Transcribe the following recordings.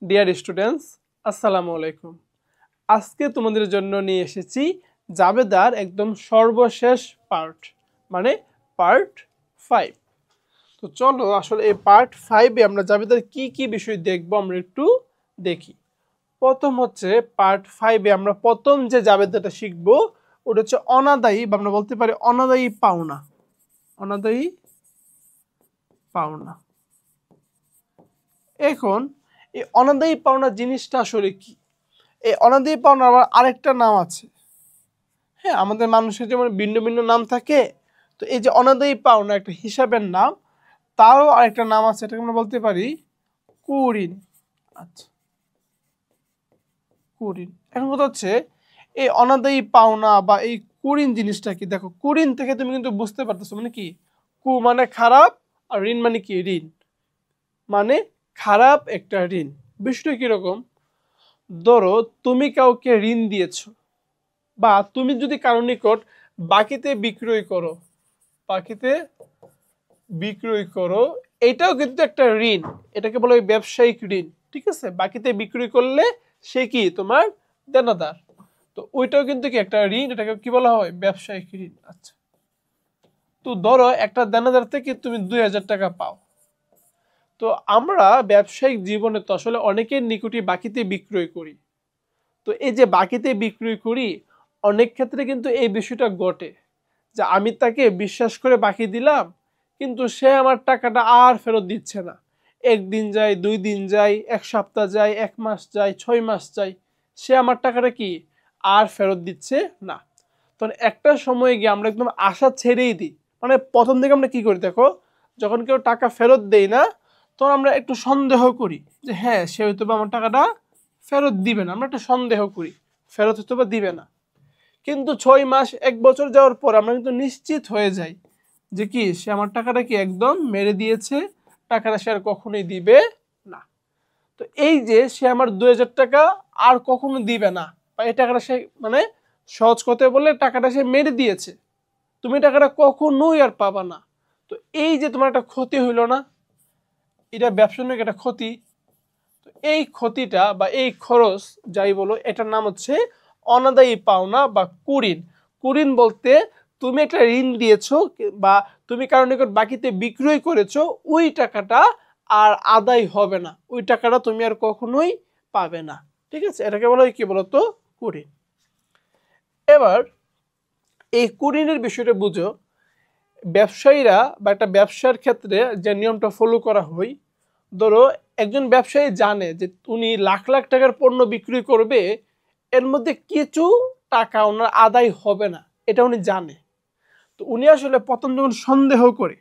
Dear students, আসসালামু আলাইকুম। আজকে তোমাদের জন্য নিয়ে এসেছি জাবেদার একদম সর্বশেষ পার্ট, মানে পার্ট 5। তো চলো আসলে এই পার্ট 5-এ আমরা জাবেদার কি কি বিষয় দেখবো আমরা একটু দেখি। প্রথম হচ্ছে পার্ট 5-এ আমরা প্রথম যে জাবেদাটা শিখবো ওটা হচ্ছে অনাদায়ী, বা আমরা বলতে পারি অনাদায়ী পাওনা। অনাদায়ী পাওনা। এখন এই অনাদায়ী পাওনা জিনিসটা আসলে কি? এই অনাদায়ী পাওনার আবার আরেকটা নাম আছে। হ্যাঁ, আমাদের মানুষের যেমন ভিন্ন ভিন্ন নাম থাকে, তো এই যে অনাদায়ী পাওনা একটা হিসাবের নাম, তারও আরেকটা নাম আছে, এটাকে আমরা বলতে পারি কুঋণ। আচ্ছা, কুঋণ। এখন কথা হচ্ছে এই অনাদায়ী পাওনা বা এই কুঋণ জিনিসটা কি? দেখো, কুঋণ থেকে তুমি কিন্তু বুঝতে পারতেছো মানে কি, কু মানে খারাপ আর ঋণ মানে কি, ঋণ মানে খারাপ একটা ঋণ। বিষয়টা কিরকম? ধরো তুমি কাউকে ঋণ দিয়েছো, বা তুমি যদি কারো নিকট বাকিতে বিক্রয় করো, বাকিতে বিক্রয় করো, এটাও কিন্তু একটা ঋণ। এটাকে বলা হয় ব্যবসায়িক ঋণ। ঠিক আছে, বাকিতে বিক্রয় করলে সে কি তোমার দেনাদার, তো ওইটাও কিন্তু কি একটা ঋণ, এটাকে কি বলা হয় ব্যবসায়িক ঋণ। আচ্ছা, তো ধরো একটা দেনাদার থেকে তুমি 2000 টাকা পাও। তো আমরা ব্যবসায়িক জীবনে তো আসলে অনেকের নিকটই বাকিতে বিক্রয় করি। তো এই যে বাকিতে বিক্রয় করি, অনেক ক্ষেত্রে কিন্তু এই বিষয়টা ঘটে যে আমি তাকে বিশ্বাস করে বাকি দিলাম, কিন্তু সে আমার টাকাটা আর ফেরত দিচ্ছে না। একদিন যায়, 2 দিন যায়, 1 সপ্তাহ যায়, 1 মাস যায়, 6 মাস যায়, সে আমার টাকাটা কি আর ফেরত দিচ্ছে না। তখন একটা সময় গিয়ে আমরা একদম আশা ছেড়েই দিই। মানে প্রথম দিকে আমরা কি করি দেখো, যখন কেউ টাকা ফেরত দেই না, তখন আমরা একটু সন্দেহ করি যে হ্যাঁ সে হয়তো বা আমার টাকাটা ফেরত দিবে না। আমরা একটা সন্দেহ করি ফেরত হয়তো বা দিবে না। কিন্তু 6 মাস 1 বছর যাওয়ার পর আমরা কিন্তু নিশ্চিত হয়ে যাই যে কি সে আমার টাকাটা কি একদম মেরে দিয়েছে, টাকাটা সে আর কখনোই দিবে না। তো এই যে সে আমার 2000 টাকা আর কখনো দিবে না, বা এই টাকাটা সে মানে সহজ কথায় বলে টাকাটা সে মেরে দিয়েছে, তুমি টাকাটা কখনোই আর পাবা না। তো এই যে তোমার একটা ক্ষতি হইল না, এটা ব্যবসায়িক একটা ক্ষতি। তো এই ক্ষতিটা বা এই খরচ যাই বলো, এটার নাম হচ্ছে অনাদায়ী পাওনা বা কুঋণ। কুঋণ বলতে তুমি একটা ঋণ দিয়েছো বা তুমি কারো নিকট বাকিতে বিক্রয় করেছো, ওই টাকাটা আর আদায় হবে না, ওই টাকাটা তুমি আর কখনোই পাবে না। ঠিক আছে, এটাকে বলা হয় কি বলতো, কুঋণ। এবার এই কুঋণের বিষয়টা বুঝো। ব্যবসায়ীরা বা একটা ব্যবসার ক্ষেত্রে যে নিয়মটা ফলো করা হয়, ধরো একজন ব্যবসায়ী জানে যে উনি লাখ লাখ টাকার পণ্য বিক্রি করবে, এর মধ্যে কিছু টাকা ওনার আদায় হবে না, এটা উনি জানে। তো উনি আসলে প্রথম যখন সন্দেহ করে,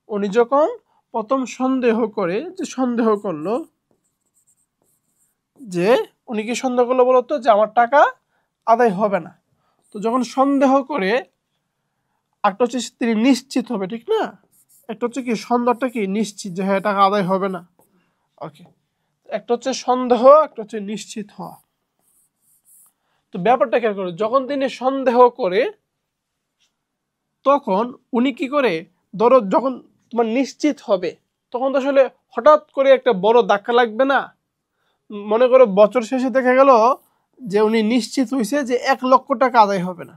উনি যখন প্রথম সন্দেহ করে, যে সন্দেহ করলো যে উনি কি সন্দেহ করলো বলতো, যে আমার টাকা আদায় হবে না। তো যখন সন্দেহ করে, একটা হচ্ছে তিনি নিশ্চিত হবে, ঠিক না? একটা হচ্ছে কি সন্দেহটা কি নিশ্চিত যে হ্যাঁ টাকা আদায় হবে না। ওকে, একটা হচ্ছে সন্দেহ, একটা হচ্ছে নিশ্চিত হওয়া। তো ব্যাপারটা খেয়াল করো, যখন তিনি সন্দেহ করে তখন উনি কি করে, ধরো যখন তোমার নিশ্চিত হবে তখন তো আসলে হঠাৎ করে একটা বড় ধাক্কা লাগবে না। মনে করো বছর শেষে দেখা গেল যে উনি নিশ্চিত হয়েছে যে 1 লক্ষ টাকা আদায় হবে না।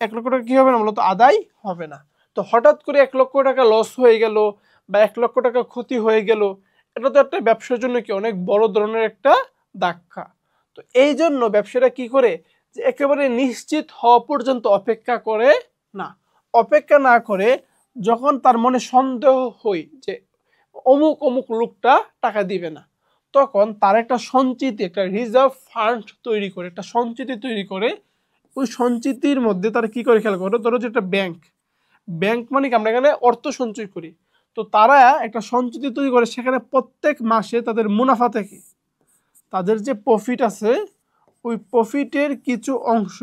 1 লক্ষ টাকা কি হবে না বলতো, আদায় হবে না। তো হঠাৎ করে 1 লক্ষ টাকা লস হয়ে গেল বা 1 লক্ষ টাকা ক্ষতি হয়ে গেল, এটা তো একটা ব্যবসার জন্য কি অনেক বড় ধরনের একটা ধাক্কা। তো এই জন্য ব্যবসাটা কি করে, যে একেবারে নিশ্চিত হওয়া পর্যন্ত অপেক্ষা করে না। অপেক্ষা না করে যখন তার মনে সন্দেহ হয় যে অমুক অমুক লোকটা টাকা দিবে না, তখন তার একটা সঞ্চিতি, একটা রিজার্ভ ফান্ড তৈরি করে, একটা সঞ্চিতি তৈরি করে। ওই সঞ্চিতির মধ্যে তারা কি করে খেয়াল করো, ধরো যে একটা ব্যাংক, ব্যাংক মানে কি আমরা এখানে অর্থ সঞ্চয় করি। তো তারা একটা সঞ্চিতি তৈরি করে, সেখানে প্রত্যেক মাসে তাদের মুনাফা থেকে তাদের যে প্রফিট আছে, ওই প্রফিটের কিছু অংশ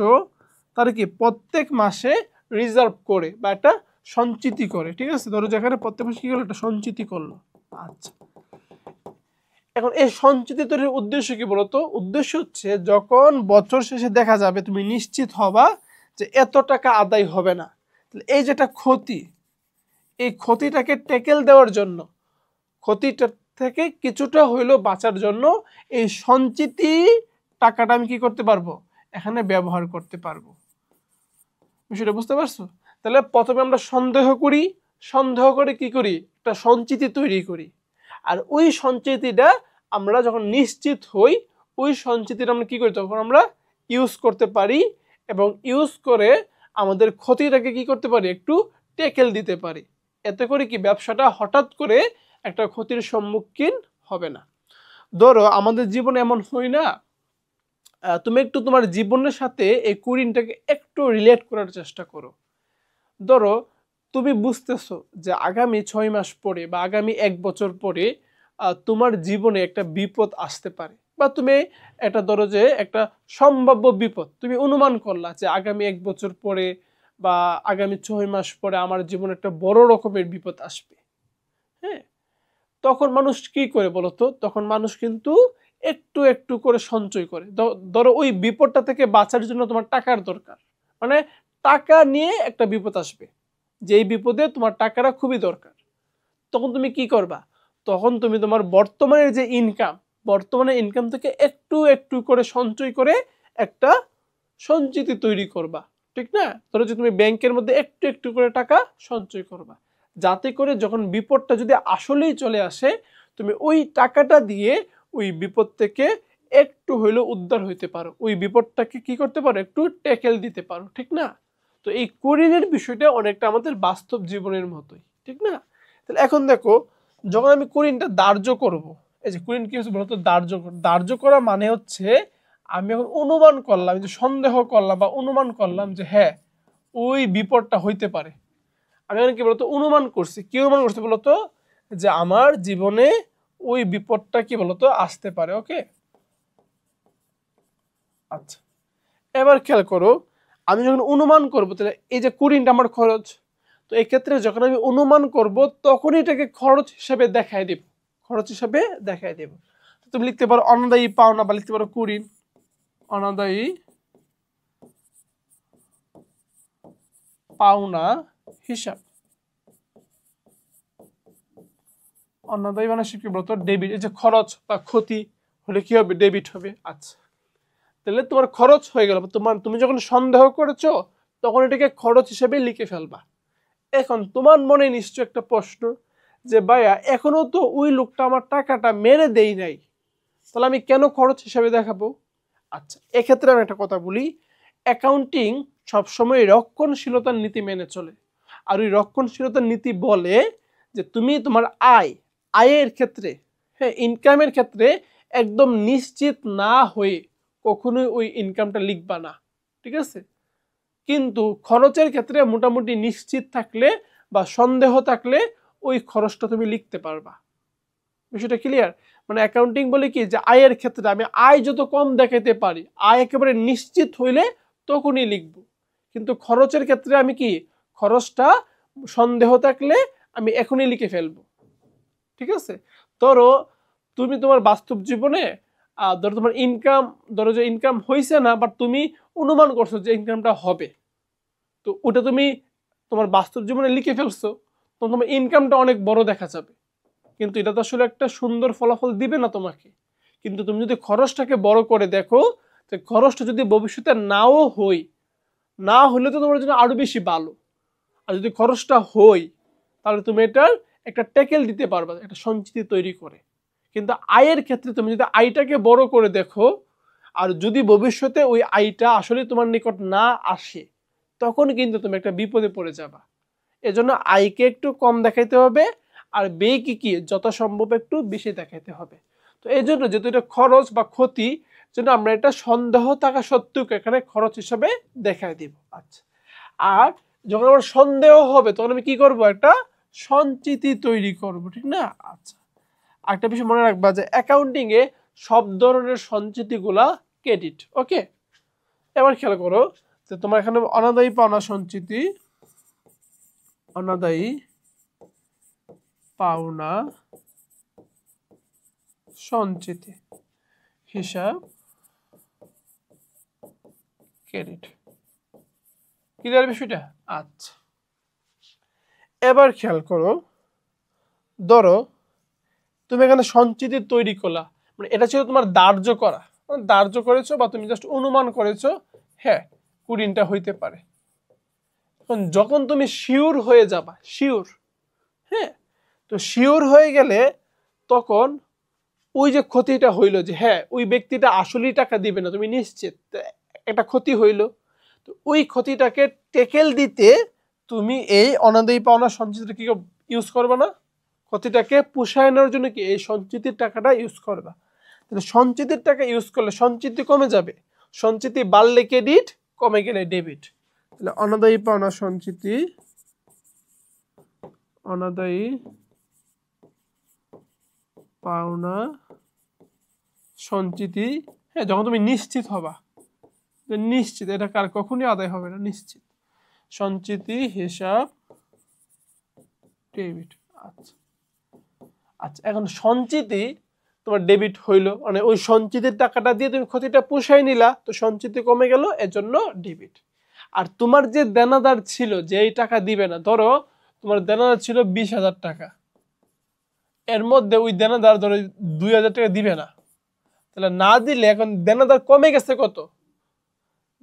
তারা কি প্রত্যেক মাসে রিজার্ভ করে বা একটা সঞ্চিতি করে। ঠিক আছে, ধরো যেখানে প্রত্যেক মাসে কি করলো, একটা সঞ্চিতি করলো। আচ্ছা, এখন এই সঞ্চিতি তৈরির উদ্দেশ্য কি বলতো? উদ্দেশ্য হচ্ছে যখন বছর শেষে দেখা যাবে তুমি নিশ্চিত হবা যে এত টাকা আদায় হবে না, এই যেটা ক্ষতি, এই ক্ষতিটাকে ট্যাকেল দেওয়ার জন্য, ক্ষতিটা থেকে কিছুটা হইলেও বাঁচার জন্য এই সঞ্চিতি টাকাটা আমি কি করতে পারবো, এখানে ব্যবহার করতে পারবো। বিষয়টা বুঝতে পারছো? তাহলে প্রথমে আমরা সন্দেহ করি, সন্দেহ করে কি করি, একটা সঞ্চিতি তৈরি করি, আর ওই সঞ্চিতিটা আমরা যখন নিশ্চিত হই, ওই সঞ্চিতিটা আমরা কি করি, তখন আমরা ইউজ করতে পারি, এবং ইউজ করে আমাদের ক্ষতিটাকে কি করতে পারি, একটু ট্যাকেল দিতে পারি। এতে করে কি ব্যবসাটা হঠাৎ করে একটা ক্ষতির সম্মুখীন হবে না। ধরো আমাদের জীবনে এমন হয় না, তুমি একটু তোমার জীবনের সাথে এই কুড়িনটাকে একটু রিলেট করার চেষ্টা করো। ধরো তুমি বুঝতেছো যে আগামী 6 মাস পরে বা আগামী 1 বছর পরে তোমার জীবনে একটা বিপদ আসতে পারে, বা তুমি একটা ধরো যে একটা সম্ভাব্য বিপদ তুমি অনুমান করলা যে আগামী 1 বছর পরে বা আগামী 6 মাস পরে আমার জীবনে একটা বড় রকমের বিপদ আসবে। হ্যাঁ, তখন মানুষ কি করে বলতো, তখন মানুষ কিন্তু একটু একটু করে সঞ্চয় করে। ধরো ওই বিপদটা থেকে বাঁচার জন্য তোমার টাকার দরকার, মানে টাকা নিয়ে একটা বিপদ আসবে, যেই বিপদে তোমার টাকাটা খুবই দরকার। তখন তুমি কি করবা, তখন তুমি তোমার বর্তমানের যে ইনকাম, বর্তমানে ইনকাম থেকে একটু একটু করে সঞ্চয় করে একটা সঞ্চিতি তৈরি করবা, ঠিক না? ধরো যে তুমি ব্যাংকের মধ্যে একটু একটু করে টাকা সঞ্চয় করবা, যাতে করে যখন বিপদটা যদি আসলেই চলে আসে, তুমি ওই টাকাটা দিয়ে ওই বিপদ থেকে একটু হইলেও উদ্ধার হইতে পারো, ওই বিপদটাকে কি করতে পারো, একটু ট্যাকেল দিতে পারো, ঠিক না? তো এই কুড়িনের বিষয়টা অনেকটা আমাদের বাস্তব জীবনের মতোই, ঠিক না? তাহলে এখন দেখো, যখন আমি কুড়িনটা ধার্য করব, এই যে কুড়িন কি হচ্ছে বলতো, ধার্য করা মানে হচ্ছে আমি এখন অনুমান করলাম, যে সন্দেহ করলাম বা অনুমান করলাম যে হ্যাঁ ওই বিপদটা হইতে পারে। আমি এখন কি বলতো অনুমান করছি, কি অনুমান করছি বলতো, যে আমার জীবনে ওই বিপদটা কি বলতো আসতে পারে। ওকে, আচ্ছা, এবার খেয়াল করো, আমি যখন অনুমান করবো, তাহলে এই যে কুড়িনটা আমার খরচ, তো এই ক্ষেত্রে যখন আমি অনুমান করব তখন এটাকে খরচ হিসাবে দেখায় দেব, খরচ হিসাবে দেখায় দেব। তুমি লিখতে পারো অনাদায়ী পাওনা, বা লিখতে পারো কুড়িন, অনাদায়ী পাওনা হিসাব। অনাদায়ী মানে কি বলতো, ডেবিট। এই যে খরচ বা ক্ষতি হলে কি হবে, ডেবিট হবে। আচ্ছা, তাহলে তোমার খরচ হয়ে গেল, তুমি যখন সন্দেহ করেছো তখন এটাকে খরচ হিসেবে লিখে ফেলবা। এখন তোমার মনে নিশ্চয় একটা প্রশ্ন, যে ভাইয়া এখনো তো ওই লোকটা আমার টাকাটা মেরে দেই নাই, তাহলে আমি কেন খরচ হিসাবে দেখাবো? আচ্ছা, এক্ষেত্রে আমি একটা কথা বলি, অ্যাকাউন্টিং সবসময় রক্ষণশীলতার নীতি মেনে চলে। আর ওই রক্ষণশীলতার নীতি বলে যে তুমি তোমার আয়ের ক্ষেত্রে, হ্যাঁ ইনকামের ক্ষেত্রে একদম নিশ্চিত না হয়ে কখনোই ওই ইনকামটা লিখবা না, ঠিক আছে? কিন্তু খরচের ক্ষেত্রে মোটামুটি নিশ্চিত থাকলে বা সন্দেহ থাকলে ওই খরচটা তুমি লিখতে পারবা। বিষয়টা ক্লিয়ার? মানে অ্যাকাউন্টিং বলে কি, যে আয়ের ক্ষেত্রে আমি আয় যত কম দেখাতে পারি, আয় একেবারে নিশ্চিত হইলে তখনই লিখব। কিন্তু খরচের ক্ষেত্রে আমি কি, খরচটা সন্দেহ থাকলে আমি এখনই লিখে ফেলবো, ঠিক আছে? ধরো তুমি তোমার বাস্তব জীবনে ধরো তোমার ইনকাম, ধরো যে ইনকাম হয়েছে না, বাট তুমি অনুমান করছো যে ইনকামটা হবে, তো ওটা তুমি তোমার বাস্তব জীবনে লিখে ফেলছো, তো তোমার ইনকামটা অনেক বড় দেখা যাবে, কিন্তু এটা তো আসলে একটা সুন্দর ফলাফল দিবে না তোমাকে। কিন্তু তুমি যদি খরচটাকে বড় করে দেখো, তো খরচটা যদি ভবিষ্যতে নাও হই, না হলে তো তোমার জন্য আরো বেশি ভালো। আর যদি খরচটা হই, তাহলে তুমি এটার একটা ট্যাকেল দিতে পারবা, একটা সঞ্চিতি তৈরি করে। কিন্তু আয়ের ক্ষেত্রে তুমি যদি আয়টাকে বড় করে দেখো, আর যদি ভবিষ্যতে ওই আয়টা আসলে তোমার নিকট না আসে, তখন কিন্তু তুমি একটা বিপদে পড়ে যাবা। এজন্য আয়কে একটু কম দেখাইতে হবে, আর ব্যয়কে কি যথাসম্ভব একটু বেশি দেখাইতে হবে। তো এই জন্য যেহেতু এটা খরচ বা ক্ষতি, জন্য আমরা এটা সন্দেহ থাকা সত্ত্বেও এখানে খরচ হিসাবে দেখাই দিব। আচ্ছা, আর যখন আমার সন্দেহ হবে তখন আমি কি করব, একটা সঞ্চিতি তৈরি করব, ঠিক না? আচ্ছা, একটা বিষয় মনে রাখবা, যে অ্যাকাউন্টিং এ সব ধরনের সঞ্চিতিগুলা ক্রেডিট। ওকে, এবার খেয়াল করো, যে তোমার এখানে অনাদায়ী পাওনা সঞ্চিতি, অনাদায়ী পাওনা সঞ্চিতি হিসাব ক্রেডিট। ক্লিয়ার বিষয়টা? আচ্ছা, এবার খেয়াল করো, ধরো তুমি এখানে সঞ্চিতি তৈরি করলা, মানে এটা ছিল তোমার ধার্য করা, ধার্য করেছো বা তুমি জাস্ট অনুমান করেছো হ্যাঁ কুড়িনটা হইতে পারে। এখন যখন তুমি শিওর হয়ে যাবা, শিওর, হ্যাঁ, তো শিওর হয়ে গেলে তখন ওই যে ক্ষতিটা হইলো যে হ্যাঁ ওই ব্যক্তিটা আসলেই টাকা দিবে না, তুমি নিশ্চিত একটা ক্ষতি হইলো, তো ওই ক্ষতিটাকে টেকেল দিতে তুমি এই অনাদায়ী পাওনা সঞ্চিতিটা কি ইউজ করবে না, ক্ষতিটাকে পুষায় নেওয়ার জন্য কি এই সঞ্চিতির টাকাটা ইউজ করবা। তাহলে সঞ্চিতির টাকা ইউজ করলে সঞ্চিতি কমে যাবে, সঞ্চিতি বাড়লে ক্রেডিট, কমে গেলে ডেবিট। তাহলে অনাদায়ী পাওনা সঞ্চিতি, অনাদায়ী পাওনা সঞ্চিতি, হ্যাঁ যখন তুমি নিশ্চিত হবা, নিশ্চিত এটা কার কখনই আদায় হবে না, নিশ্চিত, সঞ্চিতি হিসাব ডেবিট। আচ্ছা আচ্ছা, এখন সঞ্চিতি তোমার ডেবিট হইলো, মানে ওই সঞ্চিতির টাকাটা দিয়ে তুমি ক্ষতিটা পুষাই নিলা, তো সঞ্চিতি কমে গেল, এজন্য ডেবিট। আর তোমার যে দেনাদার ছিল যে এই টাকা দিবে না, ধরো তোমার দেনাদার ছিল 20,000 টাকা, এর মধ্যে ওই দেনাদার ধরো 2,000 টাকা দিবে না, তাহলে না দিলে এখন দেনাদার কমে গেছে কত,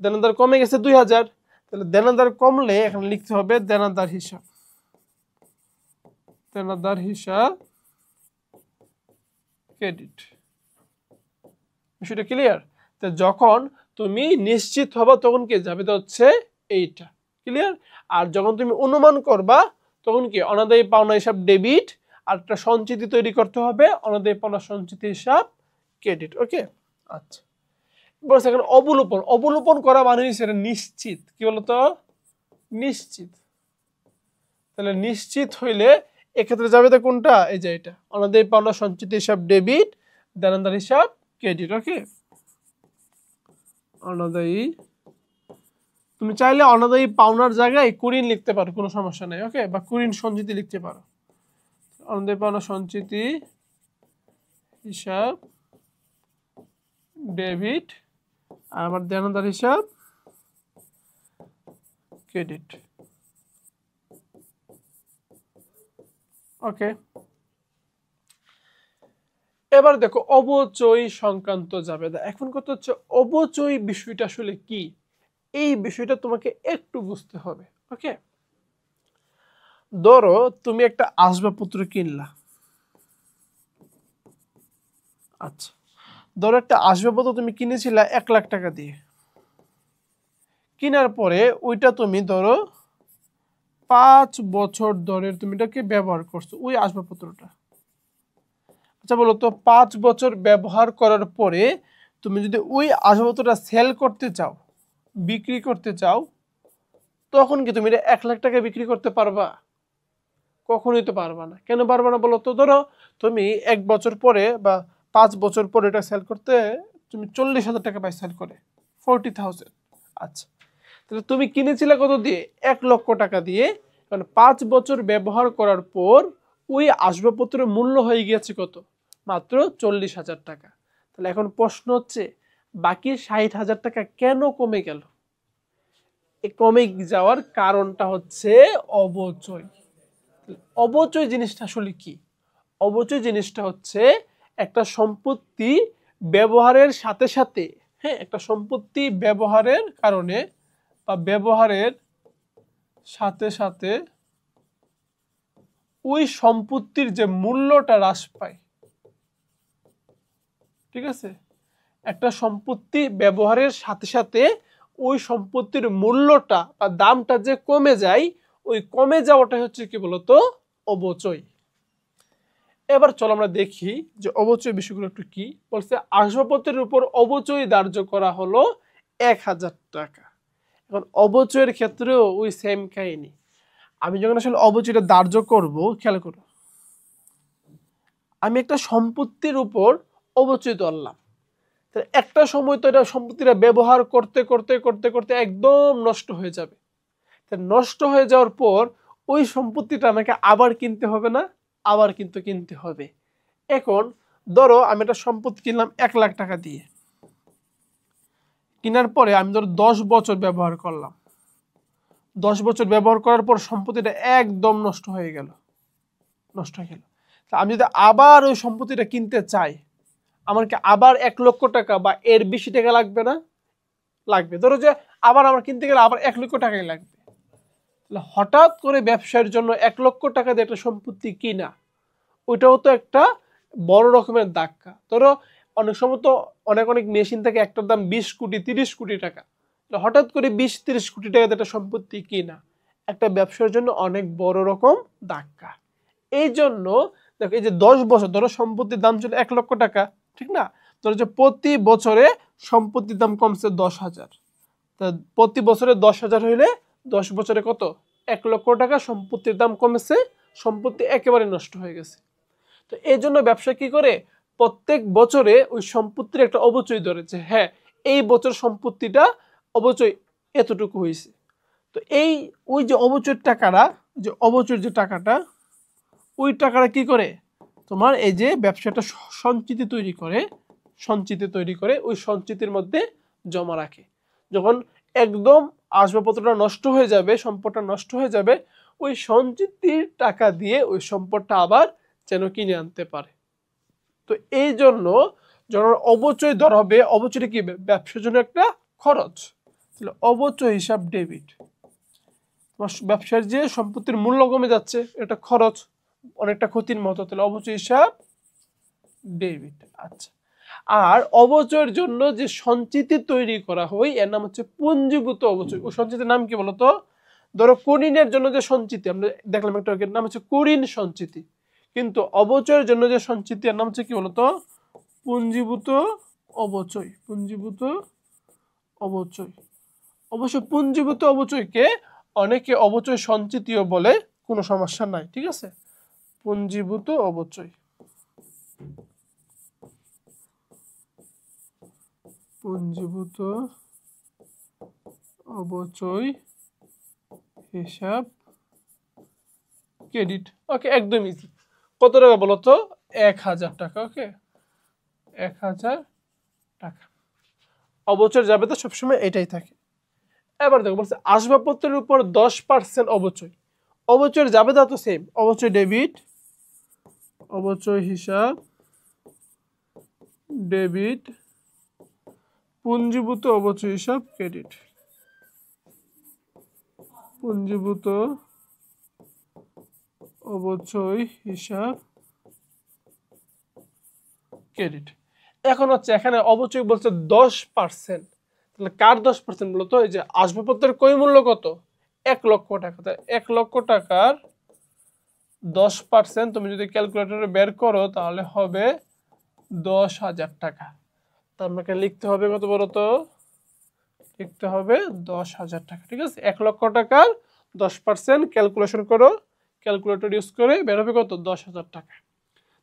দেনাদার কমে গেছে 2,000, তাহলে দেনাদার কমলে এখন লিখতে হবে দেনাদার হিসাব, দেনাদার হিসাব ক্রেডিট। বিষয়টা ক্লিয়ার? তো যখন তুমি নিশ্চিত হবা তখন কি যাবে, তো হচ্ছে এইটা, ক্লিয়ার? আর যখন তুমি অনুমান করবা তখন কি অনাদায়ী পাওনা হিসাব ডেবিট, আর একটা সঞ্চিতি তৈরি করতে হবে, অনাদায়ী পাওনা সঞ্চিতি হিসাব ক্রেডিট। ওকে, আচ্ছা বলছে এখন অবলোপন, অবলোপন করা মানে হচ্ছে নিশ্চিত, কি বলতো, নিশ্চিত। তাহলে নিশ্চিত হইলে এক্ষেত্রে যাবে তো কোনটা, এই যে এটা অনাদায়ী পাওনা সঞ্চিতি হিসাব ডেবিট, দেনাদার হিসাব ক্রেডিট। ওকে, অনাদায়ী, তুমি চাইলে অনাদায়ী পাওনার জায়গায় কুড়িন লিখতে পারো, কোনো সমস্যা নেই। ওকে, বা কুড়িন সঞ্চিতি লিখতে পারো, অনাদায়ী পাওনা সঞ্চিতি হিসাব ডেবিট, আর আমার দেনাদার হিসাব ক্রেডিট। ওকে, এবার দেখো অবচয় সংক্রান্ত যাবে, এখন কত হচ্ছে অবচয় বিষয়টা আসলে কি, এই বিষয়টা তোমাকে একটু বুঝতে হবে। ওকে, ধরো তুমি একটা আসবাবপত্র কিনলা, আচ্ছা ধরো একটা আসবাবপত্র তুমি কিনেছিলা 1,00,000 টাকা দিয়ে, কেনার পরে ওইটা তুমি ধরো 5 বছর ধরে তুমি এটাকে ব্যবহার করছো ওই আসবাবপত্রটা। আচ্ছা বলো তো 5 বছর ব্যবহার করার পরে তুমি যদি ওই আসবাবপত্রটা সেল করতে চাও, বিক্রি করতে চাও, তখন কি তুমি এটা 1,00,000 টাকা বিক্রি করতে পারবা? কখনোই তো পারবা না। কেন পারবা না বলো তো? ধরো তুমি 1 বছর পরে বা 5 বছর পরে এটা সেল করতে তুমি 40,000 টাকা পাই সেল করে, 40,000। আচ্ছা, তাহলে তুমি কিনেছিলে কত দিয়ে? 1,00,000 টাকা দিয়ে। কারণ 5 বছর ব্যবহার করার পর ওই আসবাবপত্রের মূল্য হয়ে গিয়েছে কত? মাত্র 40,000 টাকা। তাহলে এখন প্রশ্ন হচ্ছে বাকি 60,000 টাকা কেন কমে গেল? এই কমে যাওয়ার কারণটা হচ্ছে অবচয়। অবচয় জিনিসটা আসলে কি? অবচয় জিনিসটা হচ্ছে একটা সম্পত্তি ব্যবহারের সাথে সাথে, হ্যাঁ, একটা সম্পত্তি ব্যবহারের কারণে বা ব্যবহারের সাথে সাথে ওই সম্পত্তির যে মূল্যটা হ্রাস পায়। ঠিক আছে, একটা সম্পত্তি ব্যবহারের সাথে সাথে ওই সম্পত্তির মূল্যটা বা দামটা যে কমে যায়, ওই কমে যাওয়াটা হচ্ছে কি বলতো অবচয়। এবার চলো আমরা দেখি যে অবচয় বিষয়গুলো একটু কি বলছে। আসবাবপত্রের উপর অবচয় ধার্য করা হলো 1,000 টাকা। এখন অবচয়ের ক্ষেত্রেও ওই সেম কাহিনী। আমি যখন আসলে অবচয়টা ধার্য করব, খেয়াল করো, আমি একটা সম্পত্তির উপর অবচয় ধরলাম, তাহলে একটা সময় তো এটা সম্পত্তিটা ব্যবহার করতে করতে করতে করতে একদম নষ্ট হয়ে যাবে। নষ্ট হয়ে যাওয়ার পর ওই সম্পত্তিটা আমাকে আবার কিনতে হবে না? আবার কিন্তু কিনতে হবে। এখন ধরো আমি একটা সম্পত্তি কিনলাম 1,00,000 টাকা দিয়ে, কেনার পরে আমি ধরো 10 বছর ব্যবহার করলাম, 10 বছর ব্যবহার করার পর সম্পত্তিটা একদম নষ্ট হয়ে গেল, নষ্ট হয়ে গেল। আমি যদি আবার ওই সম্পত্তিটা কিনতে চাই, আমার কি আবার 1 লক্ষ টাকা বা এর বেশি টাকা লাগবে না? লাগবে। ধরো যে আবার আমার কিনতে গেলে আবার 1 লক্ষ টাকাই লাগবে। তাহলে হঠাৎ করে ব্যবসার জন্য 1 লক্ষ টাকা দিয়ে একটা সম্পত্তি কিনা, ওইটাও তো একটা বড় রকমের ধাক্কা। ধরো অনেক সময় তো অনেক অনেক মেশিন থাকে একটার দাম 20 কোটি 30 কোটি টাকা। হঠাৎ করে 20-30 কোটি টাকা দিয়ে একটা সম্পত্তি কিনা একটা ব্যবসার জন্য অনেক বড় রকম ধাক্কা। এই জন্য দেখো, এই যে 10 বছর ধরো সম্পত্তির দাম ছিল 1 লক্ষ টাকা, ঠিক না? ধরো যে প্রতি বছরে সম্পত্তির দাম কমছে 10,000, তা প্রতি বছরে 10,000 হইলে 10 বছরে কত? 1 লক্ষ টাকা সম্পত্তির দাম কমেছে, সম্পত্তি একেবারে নষ্ট হয়ে গেছে। তো এই জন্য ব্যবসা কি করে, প্রত্যেক বছরে ওই সম্পত্তির একটা অবচয় ধরেছে, হ্যাঁ এই বছর সম্পত্তিটা অবচয় এতটুকু হয়েছে। তো এই ওই যে অবচয়ের টাকাটা, যে অবচয়ের যে টাকাটা, ওই টাকাটা কি করে তোমার এই যে ব্যবসাটা সঞ্চিতি তৈরি করে ওই সঞ্চিতির মধ্যে জমা রাখে। যখন একদম আসবাবপত্রটা নষ্ট হয়ে যাবে, সম্পদটা নষ্ট হয়ে যাবে, ওই সঞ্চিতির টাকা দিয়ে ওই সম্পদটা আবার যেন কিনে আনতে পারে। তো এই জন্য যখন অবচয় ধরা হবে, অবচয়টা কি ব্যবসার জন্য একটা খরচ, তাহলে অবচয় হিসাব ডেবিট। তোমার ব্যবসার যে সম্পত্তির মূল্য কমে যাচ্ছে, এটা খরচ, অনেকটা ক্ষতির মতো, তাহলে অবচয় হিসাব ডেবিট। আচ্ছা, আর অবচয়ের জন্য যে সঞ্চিতি তৈরি করা হয় এর নাম হচ্ছে পুঞ্জীভূত অবচয়। ওই সঞ্চিতির নাম কি বলতো? ধরো কুরিনের জন্য যে সঞ্চিতি আমরা দেখলাম একটা, নাম হচ্ছে কুরিন সঞ্চিতি, কিন্তু অবচয়ের জন্য যে সঞ্চিতি এর নাম হচ্ছে কি বলতো? পুঞ্জীভূত অবচয়। পুঞ্জীভূত অবচয়। অবশ্য পুঞ্জীভূত অবচয়কে অনেকে অবচয় সঞ্চিতিও বলে, কোনো সমস্যা নাই, ঠিক আছে? পুঞ্জীভূত অবচয়, পুঞ্জীভূত অবচয় হিসাব ক্রেডিট। ওকে, একদম ইজি। কত টাকা বলো তো? 1,000 টাকা। ওকে, 1,000 টাকা। অবচয় যাবে তো সবসময় এটাই থাকে। এবার দেখো বলছে আসবাবপত্রের উপর 10% অবচয়। অবচয়ের যাবে তো সেম, অবচয় ডেবিট, অবচয় হিসাব ডেবিট, পুঞ্জীভূত অবচয় হিসাব ক্রেডিট। পুঞ্জীভূত অবচয় হিসাব ক্রেডিট। এখন হচ্ছে এখানে অবচয় বলছে 10%, তাহলে কার 10% বলতো? এই যে আসবাবপত্রের ক্রয় মূল্য কত? 1 লক্ষ টাকা। তাই 1 লক্ষ টাকার 10% তুমি যদি ক্যালকুলেটরে বের করো তাহলে হবে 10,000 টাকা। তার মানে লিখতে হবে কত বলতো? লিখতে হবে 10,000 টাকা, ঠিক আছে? 1 লক্ষ টাকার 10% ক্যালকুলেশন করো, ক্যালকুলেটর ইউজ করে বের হবে কত? 10,000 টাকা।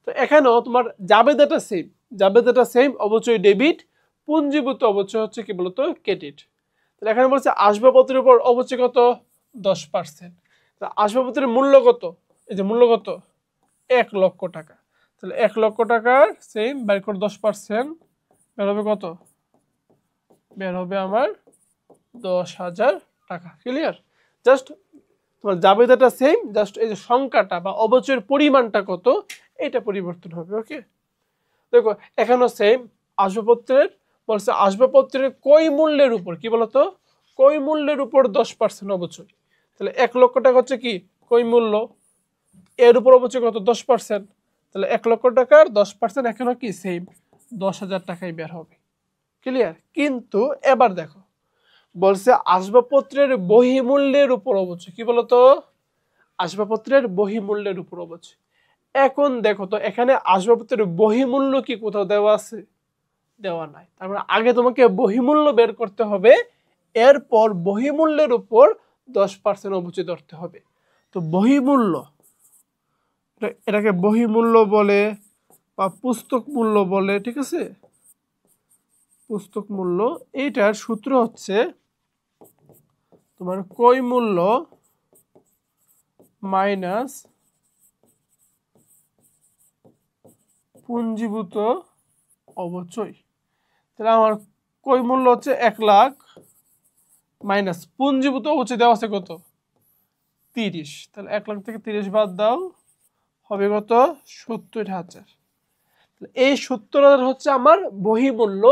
তো এখানেও তোমার জাবেদাটা সেম, অবচয় ডেবিট, পুঞ্জীভূত অবচয় হচ্ছে কি বলতো? ক্রেডিট। তাহলে এখানে বলছে আসবাবপত্রের উপর অবচয় কত? 10%। আসবাবপত্রের মূল্য কত? এই যে মূল্য কত? 1 লক্ষ টাকা। তাহলে 1 লক্ষ টাকার সেম বের করে 10% বের হবে কত? বের হবে আমার 10,000 টাকা। ক্লিয়ার? জাস্ট তোমার জাবেদাটা সেম, জাস্ট এই যে সংখ্যাটা বা অবচয়ের পরিমাণটা কত এটা পরিবর্তন হবে। ওকে, দেখো এখানেও সেম। আসবাবপত্রের বলছে আসবাবপত্রের ক্রয় মূল্যের উপর কি বলতো? ক্রয় মূল্যের উপর 10% অবচয়। তাহলে 1 লক্ষ টাকা হচ্ছে কি ক্রয় মূল্য, এর উপর অবচয় কত? 10%। তাহলে 1 লক্ষ টাকার 10% এখানেও কি সেম, 10,000 টাকাই বের হবে। ক্লিয়ার? কিন্তু এবার দেখো বলছে আসবাবপত্রের বহিমূল্যের উপর অবচয়। কি বলতো? আসবাবপত্রের বহিমূল্যের উপর অবচয়। এখন দেখো তো এখানে আসবাবপত্রের বহিমূল্য কি কোথাও দেওয়া আছে? দেওয়া নাই। তার মানে আগে তোমাকে বহিমূল্য বের করতে হবে, এরপর বহিমূল্যের উপর 10% অবচয় ধরতে হবে। তো বহিমূল্য, এটাকে বহিমূল্য বলে বা পুস্তক মূল্য বলে, ঠিক আছে? পুস্তক মূল্য। এইটার সূত্র হচ্ছে তোমার ক্রয় মূল্য মাইনাস পুঞ্জীভূত অবচয়। তাহলে আমার ক্রয় মূল্য হচ্ছে 1 লাখ মাইনাস পুঞ্জীভূত অবচয় দেওয়া আছে কত? 30। তাহলে 1 লাখ থেকে 30 বাদ দাও, হবে কত 70,000। এই 70,000 হচ্ছে আমার বহিমূল্য,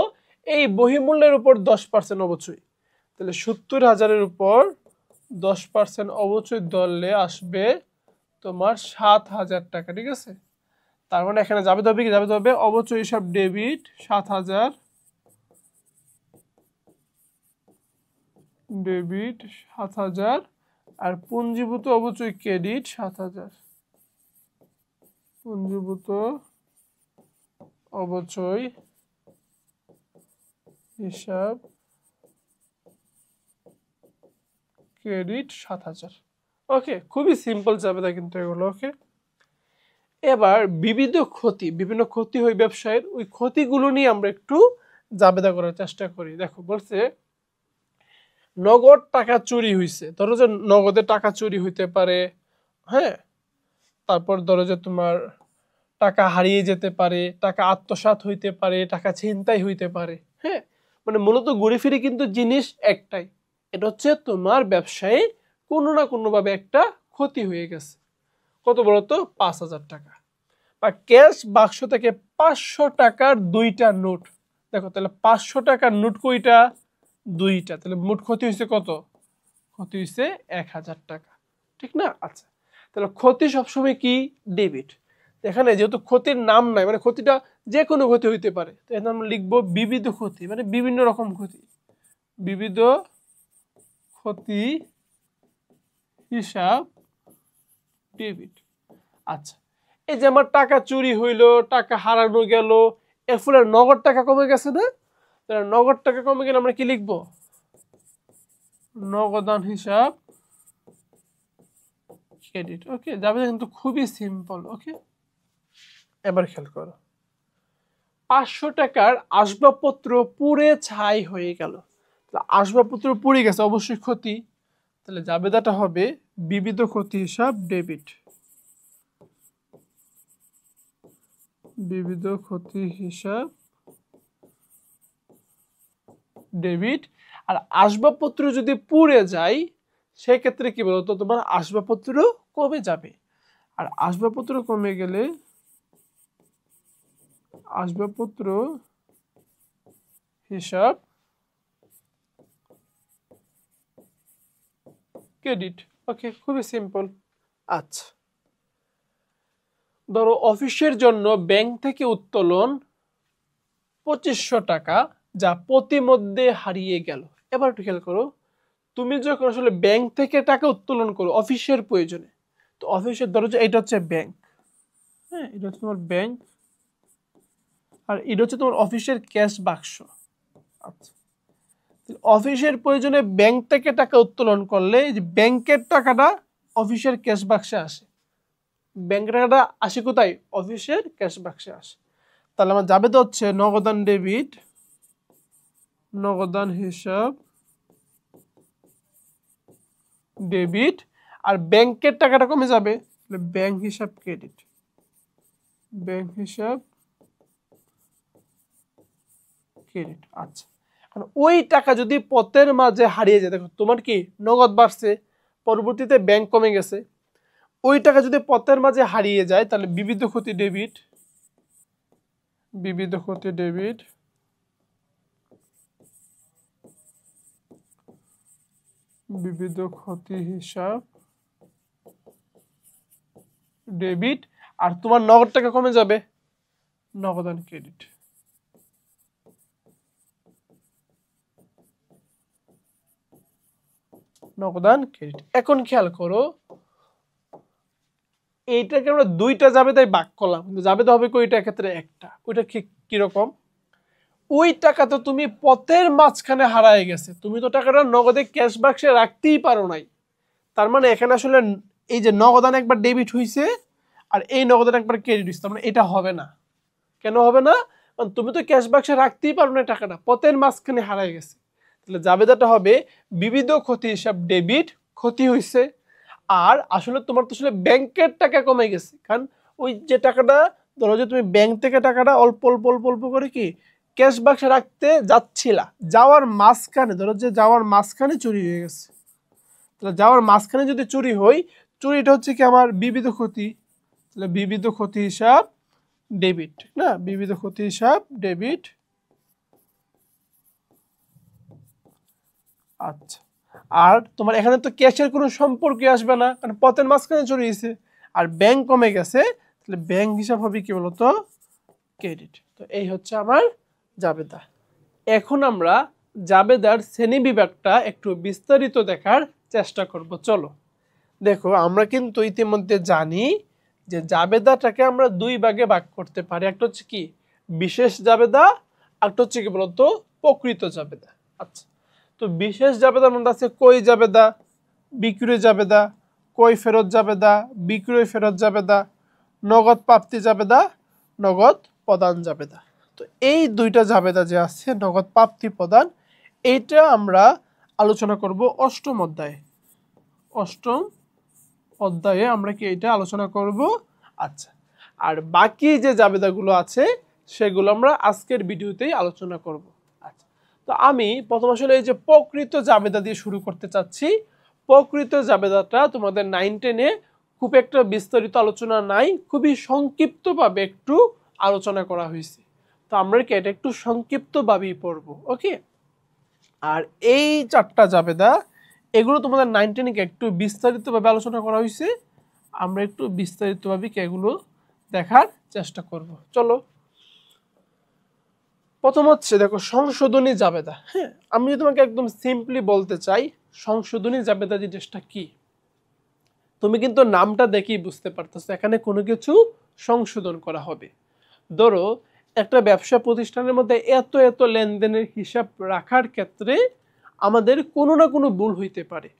এই বহিমূল্যের উপর 10% অবশ্যই, তাহলে 70,000-এর উপর 10% অবশ্যই ধরলে আসবে তোমার 7,000 টাকা, ঠিক আছে। তার মানে এখানে যাবে হবে কি, যাবে হবে অবশ্যই হিসাব ডেবিট 7,000, ডেবিট 7,000, আর পুঞ্জীভূত অবশ্যই ক্রেডিট 7,000, পুঞ্জীভূত অবশ্যই হিসাব ক্রেডিট 7,000। ওকে, খুবই সিম্পল যাবে না কিন্তু এগুলো। ওকে, এবার বিবিধ ক্ষতি, বিভিন্ন ক্ষতি হয় ব্যবসায়ের, ওই ক্ষতিগুলো নিয়ে আমরা একটু জাবেদা করার চেষ্টা করি। দেখো বলছে নগদ টাকা চুরি হইছে, ধরো যে নগদের টাকা চুরি হইতে পারে, হ্যাঁ, তারপর ধরো যে তোমার টাকা হারিয়ে যেতে পারে, টাকা আত্মসাৎ হইতে পারে, টাকা ছিনতাই হইতে পারে, হ্যাঁ, মানে মূলত ঘুরে ফিরে কিন্তু জিনিস একটাই, এটা হচ্ছে তোমার ব্যবসায় কোনো না কোনোভাবে একটা ক্ষতি হয়ে গেছে। কত বলতো 5,000 টাকা, বা ক্যাশ বাক্স থেকে 500 টাকার 2টা নোট। দেখো তাহলে 500 টাকার নোট কয়টা, 2টা, তাহলে মোট ক্ষতি হয়েছে কত, ক্ষতি হয়েছে 1,000 টাকা, ঠিক না। আচ্ছা, তাহলে ক্ষতি সবসময় কি ডেবিট, এখানে যেহেতু ক্ষতির নাম নাই, মানে ক্ষতিটা যে কোনো ক্ষতি হইতে পারে, তো এখানে আমরা লিখবো বিবিধ ক্ষতি, মানে বিভিন্ন রকম ক্ষতি, বিবিধ ক্ষতি হিসাব ডেবিট। আচ্ছা, এই যে আমার টাকা চুরি হইলো, টাকা হারানো গেল, এর ফলে নগদ টাকা কমে গেছে না, তাহলে নগদ টাকা কমে গেলে আমরা কি লিখবো, নগদান হিসাব ক্রেডিট। ওকে, যাবে কিন্তু খুবই সিম্পল। ওকে, এবার খেয়াল করো 500 টাকার আসবাবপত্র পুড়ে ছাই হয়ে গেল, আসবাবপত্র পুড়ে গেছে অবশ্যই ক্ষতি, তাহলে জাবেদাটা হবে বিবিধ ক্ষতি হিসাব ডেবিট, বিবিধ ক্ষতি হিসাব ডেবিট। আর আসবাবপত্র যদি পুড়ে যায় সেক্ষেত্রে কি বলতো, তোমার আসবাবপত্র কমে যাবে, আর আসবাবপত্র কমে গেলে আসবাবপত্র হিসাব ক্রেডিট। ওকে, খুবই সিম্পল। আচ্ছা, ধরো অফিসের জন্য ব্যাংক থেকে উত্তোলন 2500 টাকা, যা প্রতিমধ্যে হারিয়ে গেল। এবার একটু খেয়াল করো, তুমি যখন আসলে ব্যাংক থেকে টাকা উত্তোলন করো অফিসের প্রয়োজনে, তো অফিসের ধরো যে এটা হচ্ছে ব্যাংক, হ্যাঁ, এটা হচ্ছে তোমার ব্যাংক, আর এটা হচ্ছে তোমার অফিসের ক্যাশ বাক্স। আচ্ছা, অফিসের প্রয়োজনে ব্যাংক থেকে টাকা উত্তোলন করলে ব্যাংকের টাকাটা অফিসের ক্যাশ বাক্সে আসে, ব্যাংকের টাকাটা আসে কোথায়, অফিসের ক্যাশ বাক্সে আসে। তাহলে আমার যাবে তো হচ্ছে নগদান ডেবিট, নগদান হিসাব ডেবিট, আর ব্যাংকের টাকাটা কমে যাবে, ব্যাংক হিসাব ক্রেডিট, ব্যাংক হিসাব ক্রেডিট। আচ্ছা, এখন ওই টাকা যদি পথের মাঝে হারিয়ে যায়, দেখো তোমার কি নগদ বাড়ছে, পরবর্তীতে ব্যাংক কমে গেছে, ওই টাকা যদি পথের মাঝে হারিয়ে যায় তাহলে বিবিধ ক্ষতি ডেবিট, বিবিধ ক্ষতি ডেবিট, বিবিধ ক্ষতি হিসাব ডেবিট, আর তোমার নগদ টাকা কমে যাবে, নগদান ক্রেডিট। নগদান ক্রেডিট। এখন খেয়াল করো এইটাকে আমরা 2টা জাবেদায় ভাগ করলাম, কিন্তু জাবেদা হবে কয়টা, ক্ষেত্রে একটা। ওইটা কিরকম, ওই টাকা তো তুমি পথের মাঝখানে হারায় গেছে, তুমি তো টাকাটা নগদে ক্যাশ বাক্সে রাখতেই পারো নাই, তার মানে এখানে আসলে এই যে নগদান একবার ডেবিট হইছে আর এই নগদান একবার ক্রেডিট হইছে, তার মানে এটা হবে না। কেন হবে না, কারণ তুমি তো ক্যাশ বাক্সে রাখতেই পারো না, টাকাটা পথের মাঝখানে হারায় গেছে। তাহলে জাবেদাটা হবে বিবিধ ক্ষতি হিসাব ডেবিট, ক্ষতি হইছে, আর আসলে তোমার তো আসলে ব্যাংকের টাকা কমে গেছে, কারণ ওই যে টাকাটা ধরো যে তুমি ব্যাংক থেকে টাকাটা অল্প অল্প অল্প অল্প করে কি ক্যাশ বাক্সে রাখতে যাচ্ছিলা, যাওয়ার মাঝখানে ধরো যে যাওয়ার মাঝখানে চুরি হয়ে গেছে, তাহলে যাওয়ার মাঝখানে যদি চুরি হয়, চুরিটা হচ্ছে কি আমার বিবিধ ক্ষতি, তাহলে বিবিধ ক্ষতি হিসাব ডেবিট, ঠিক না? বিবিধ ক্ষতি হিসাব ডেবিট। আচ্ছা, আর তোমার এখানে তো ক্যাশের কোনো সম্পর্কই আসবে না, কারণ পথের মাঝখানে চলে গেছে, আর ব্যাংক কমে গেছে, তাহলে ব্যাংক হিসাব হবে কি বলতো? ক্রেডিট। তো এই হচ্ছে আমার জাবেদা। এখন আমরা জাবেদার শ্রেণী বিভাগটা একটু বিস্তারিত দেখার চেষ্টা করব। চলো দেখো, আমরা কিন্তু ইতিমধ্যে জানি যে জাবেদাটাকে আমরা দুই ভাগে ভাগ করতে পারি। একটা হচ্ছে কি বিশেষ জাবেদা, একটা হচ্ছে কি বলতো প্রকৃত জাবেদা। আচ্ছা, তো বিশেষ জাবেদার মধ্যে আছে কই জাবেদা, বিক্রয় জাবেদা, কই ফেরত জাবেদা, বিক্রয় ফেরত জাবেদা, নগদ প্রাপ্তি জাবেদা, নগদ প্রদান জাবেদা। তো এই দুইটা জাবেদা যে আছে নগদ প্রাপ্তি প্রদান, এইটা আমরা আলোচনা করব অষ্টম অধ্যায়ে। অষ্টম অধ্যায়ে আমরা কি এটা আলোচনা করব। আচ্ছা, আর বাকি যে জাবেদাগুলো আছে সেগুলো আমরা আজকের ভিডিওতেই আলোচনা করব। আচ্ছা, তো আমি প্রথম আসলে এই যে প্রকৃত জাবেদা দিয়ে শুরু করতে চাচ্ছি। প্রকৃত জাবেদাটা তোমাদের 9-10-এ খুব একটা বিস্তারিত আলোচনা নাই, খুবই সংক্ষিপ্তভাবে একটু আলোচনা করা হয়েছে। তো আমরা কি এটা একটু সংক্ষিপ্তভাবেই পড়ব, ওকে? আর এই চারটা জাবেদা এগুলো তোমাদের 9-10-এ একটু বিস্তারিতভাবে আলোচনা করা হয়েছে, আমরা একটু বিস্তারিতভাবে এগুলো দেখার চেষ্টা করব। চলো, প্রথম হচ্ছে দেখো সংশোধনী জাবেদা। হ্যাঁ, আমি যদি তোমাকে একদম সিম্পলি বলতে চাই সংশোধনী জাবেদা জিনিসটা কি, তুমি কিন্তু নামটা দেখেই বুঝতে পারতেছো এখানে কোনো কিছু সংশোধন করা হবে। ধরো একটা ব্যবসা প্রতিষ্ঠানের মধ্যে এত এত লেনদেনের হিসাব রাখার ক্ষেত্রে আমাদের কোনো না কোনো ভুল হইতে পারে।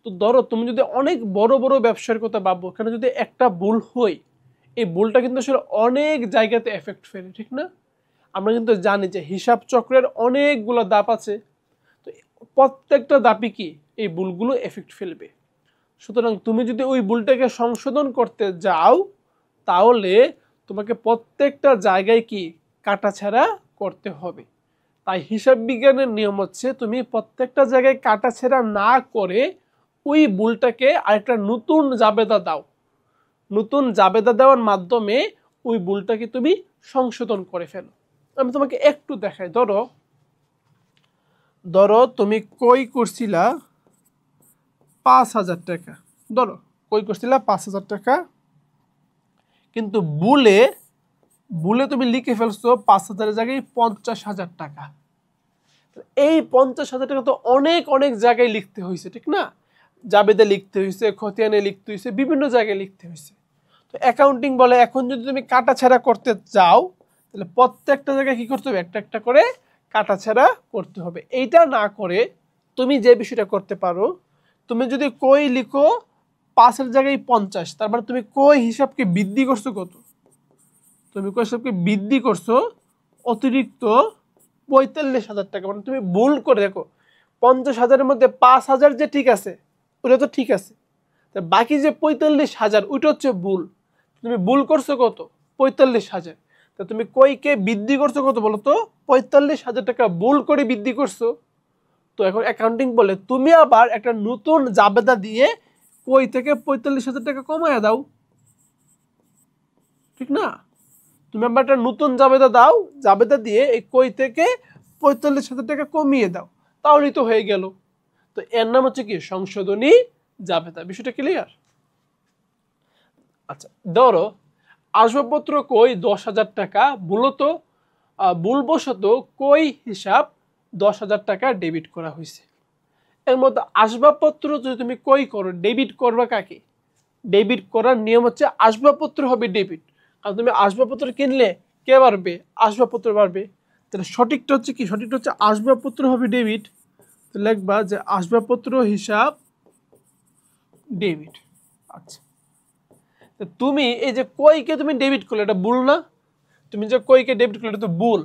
তো ধরো তুমি যদি অনেক বড় বড় ব্যবসার কথা ভাবো, এখানে যদি একটা ভুল হয়, এই ভুলটা কিন্তু আসলে অনেক জায়গাতে এফেক্ট ফেলে, ঠিক না? আমরা কিন্তু জানি যে হিসাব চক্রের অনেকগুলো ধাপ আছে, তো প্রত্যেকটা ধাপই কি এই ভুলগুলো এফেক্ট ফেলবে। সুতরাং তুমি যদি ওই ভুলটাকে সংশোধন করতে যাও তাহলে তোমাকে প্রত্যেকটা জায়গায় কি কাটাছেঁড়া করতে হবে। তাই হিসাব বিজ্ঞানের নিয়ম হচ্ছে তুমি প্রত্যেকটা জায়গায় কাটাছেঁড়া না করে ওই ভুলটাকে আরেকটা নতুন জাবেদা দাও। নতুন জাবেদা দেওয়ার মাধ্যমে ওই ভুলটাকে তুমি সংশোধন করে ফেলো। আমি তোমাকে একটু দেখাই। ধরো তুমি কই করছিলা 5,000 টাকা, ধরো কই করছিলা 5,000 টাকা, কিন্তু ভুলে তুমি লিখে ফেলছো 5,000-এর জায়গায় 50,000 টাকা। এই 50,000 টাকা তো অনেক অনেক জায়গায় লিখতে হয়েছে, ঠিক না? জাবেদা লিখতে হয়েছে, খতিয়ানে লিখতে হয়েছে, বিভিন্ন জায়গায় লিখতে হয়েছে। তো অ্যাকাউন্টিং বলে এখন যদি তুমি কাটাছেঁড়া করতে যাও তাহলে প্রত্যেকটা জায়গায় কি করতে হবে, একটা একটা করে কাটাছেঁড়া করতে হবে। এইটা না করে তুমি যে বিষয়টা করতে পারো, তুমি যদি কই লিখো 5-এর জায়গায় 50, তার মানে তুমি কই হিসাবকে বৃদ্ধি করছো কত? তুমি কই হিসাবকে বৃদ্ধি করছো অতিরিক্ত 45,000 টাকা। মানে তুমি ভুল করে দেখো 50,000-এর মধ্যে 5,000 যে ঠিক আছে ওটা তো ঠিক আছে, বাকি যে 45,000 ওইটা হচ্ছে ভুল। তুমি ভুল করছো কত? 45,000। তা তুমি কইকে বৃদ্ধি করছো কত বলো তো? 45,000 টাকা ভুল করে বৃদ্ধি করছো। তো এখন অ্যাকাউন্টিং বলে তুমি আবার একটা নতুন জাবেদা দিয়ে কই থেকে 45,000 টাকা কমায় দাও, ঠিক না? তুমি আবার একটা নতুন জাবেদা দাও, জাবেদা দিয়ে এই কই থেকে 45,000 টাকা কমিয়ে দাও, তাহলেই তো হয়ে গেল। তো এর নাম হচ্ছে কি সংশোধনী জাবেদা। বিষয়টা ক্লিয়ার? আচ্ছা, ধরো আসবাবপত্র কই 10,000 টাকা, ভুলবশত কই হিসাব 10,000 টাকা ডেবিট করা হয়েছে। এর মধ্যে আসবাবপত্র যদি তুমি কই করো, ডেবিট করবা কাকে? ডেবিট করার নিয়ম হচ্ছে আসবাবপত্র হবে ডেবিট। কারণ তুমি আসবাবপত্র কিনলে কে বাড়বে? আসবাবপত্র বাড়বে। তাহলে সঠিকটা হচ্ছে কি? সঠিকটা হচ্ছে আসবাবপত্র হবে ডেবিট। তো লিখবা যে আসবাবপত্র হিসাব ডেবিট। আচ্ছা, তুমি এই যে কইকে তুমি ডেবিট করলে এটা ভুল না? তুমি যে কইকে ডেবিট করলে এটা তো ভুল।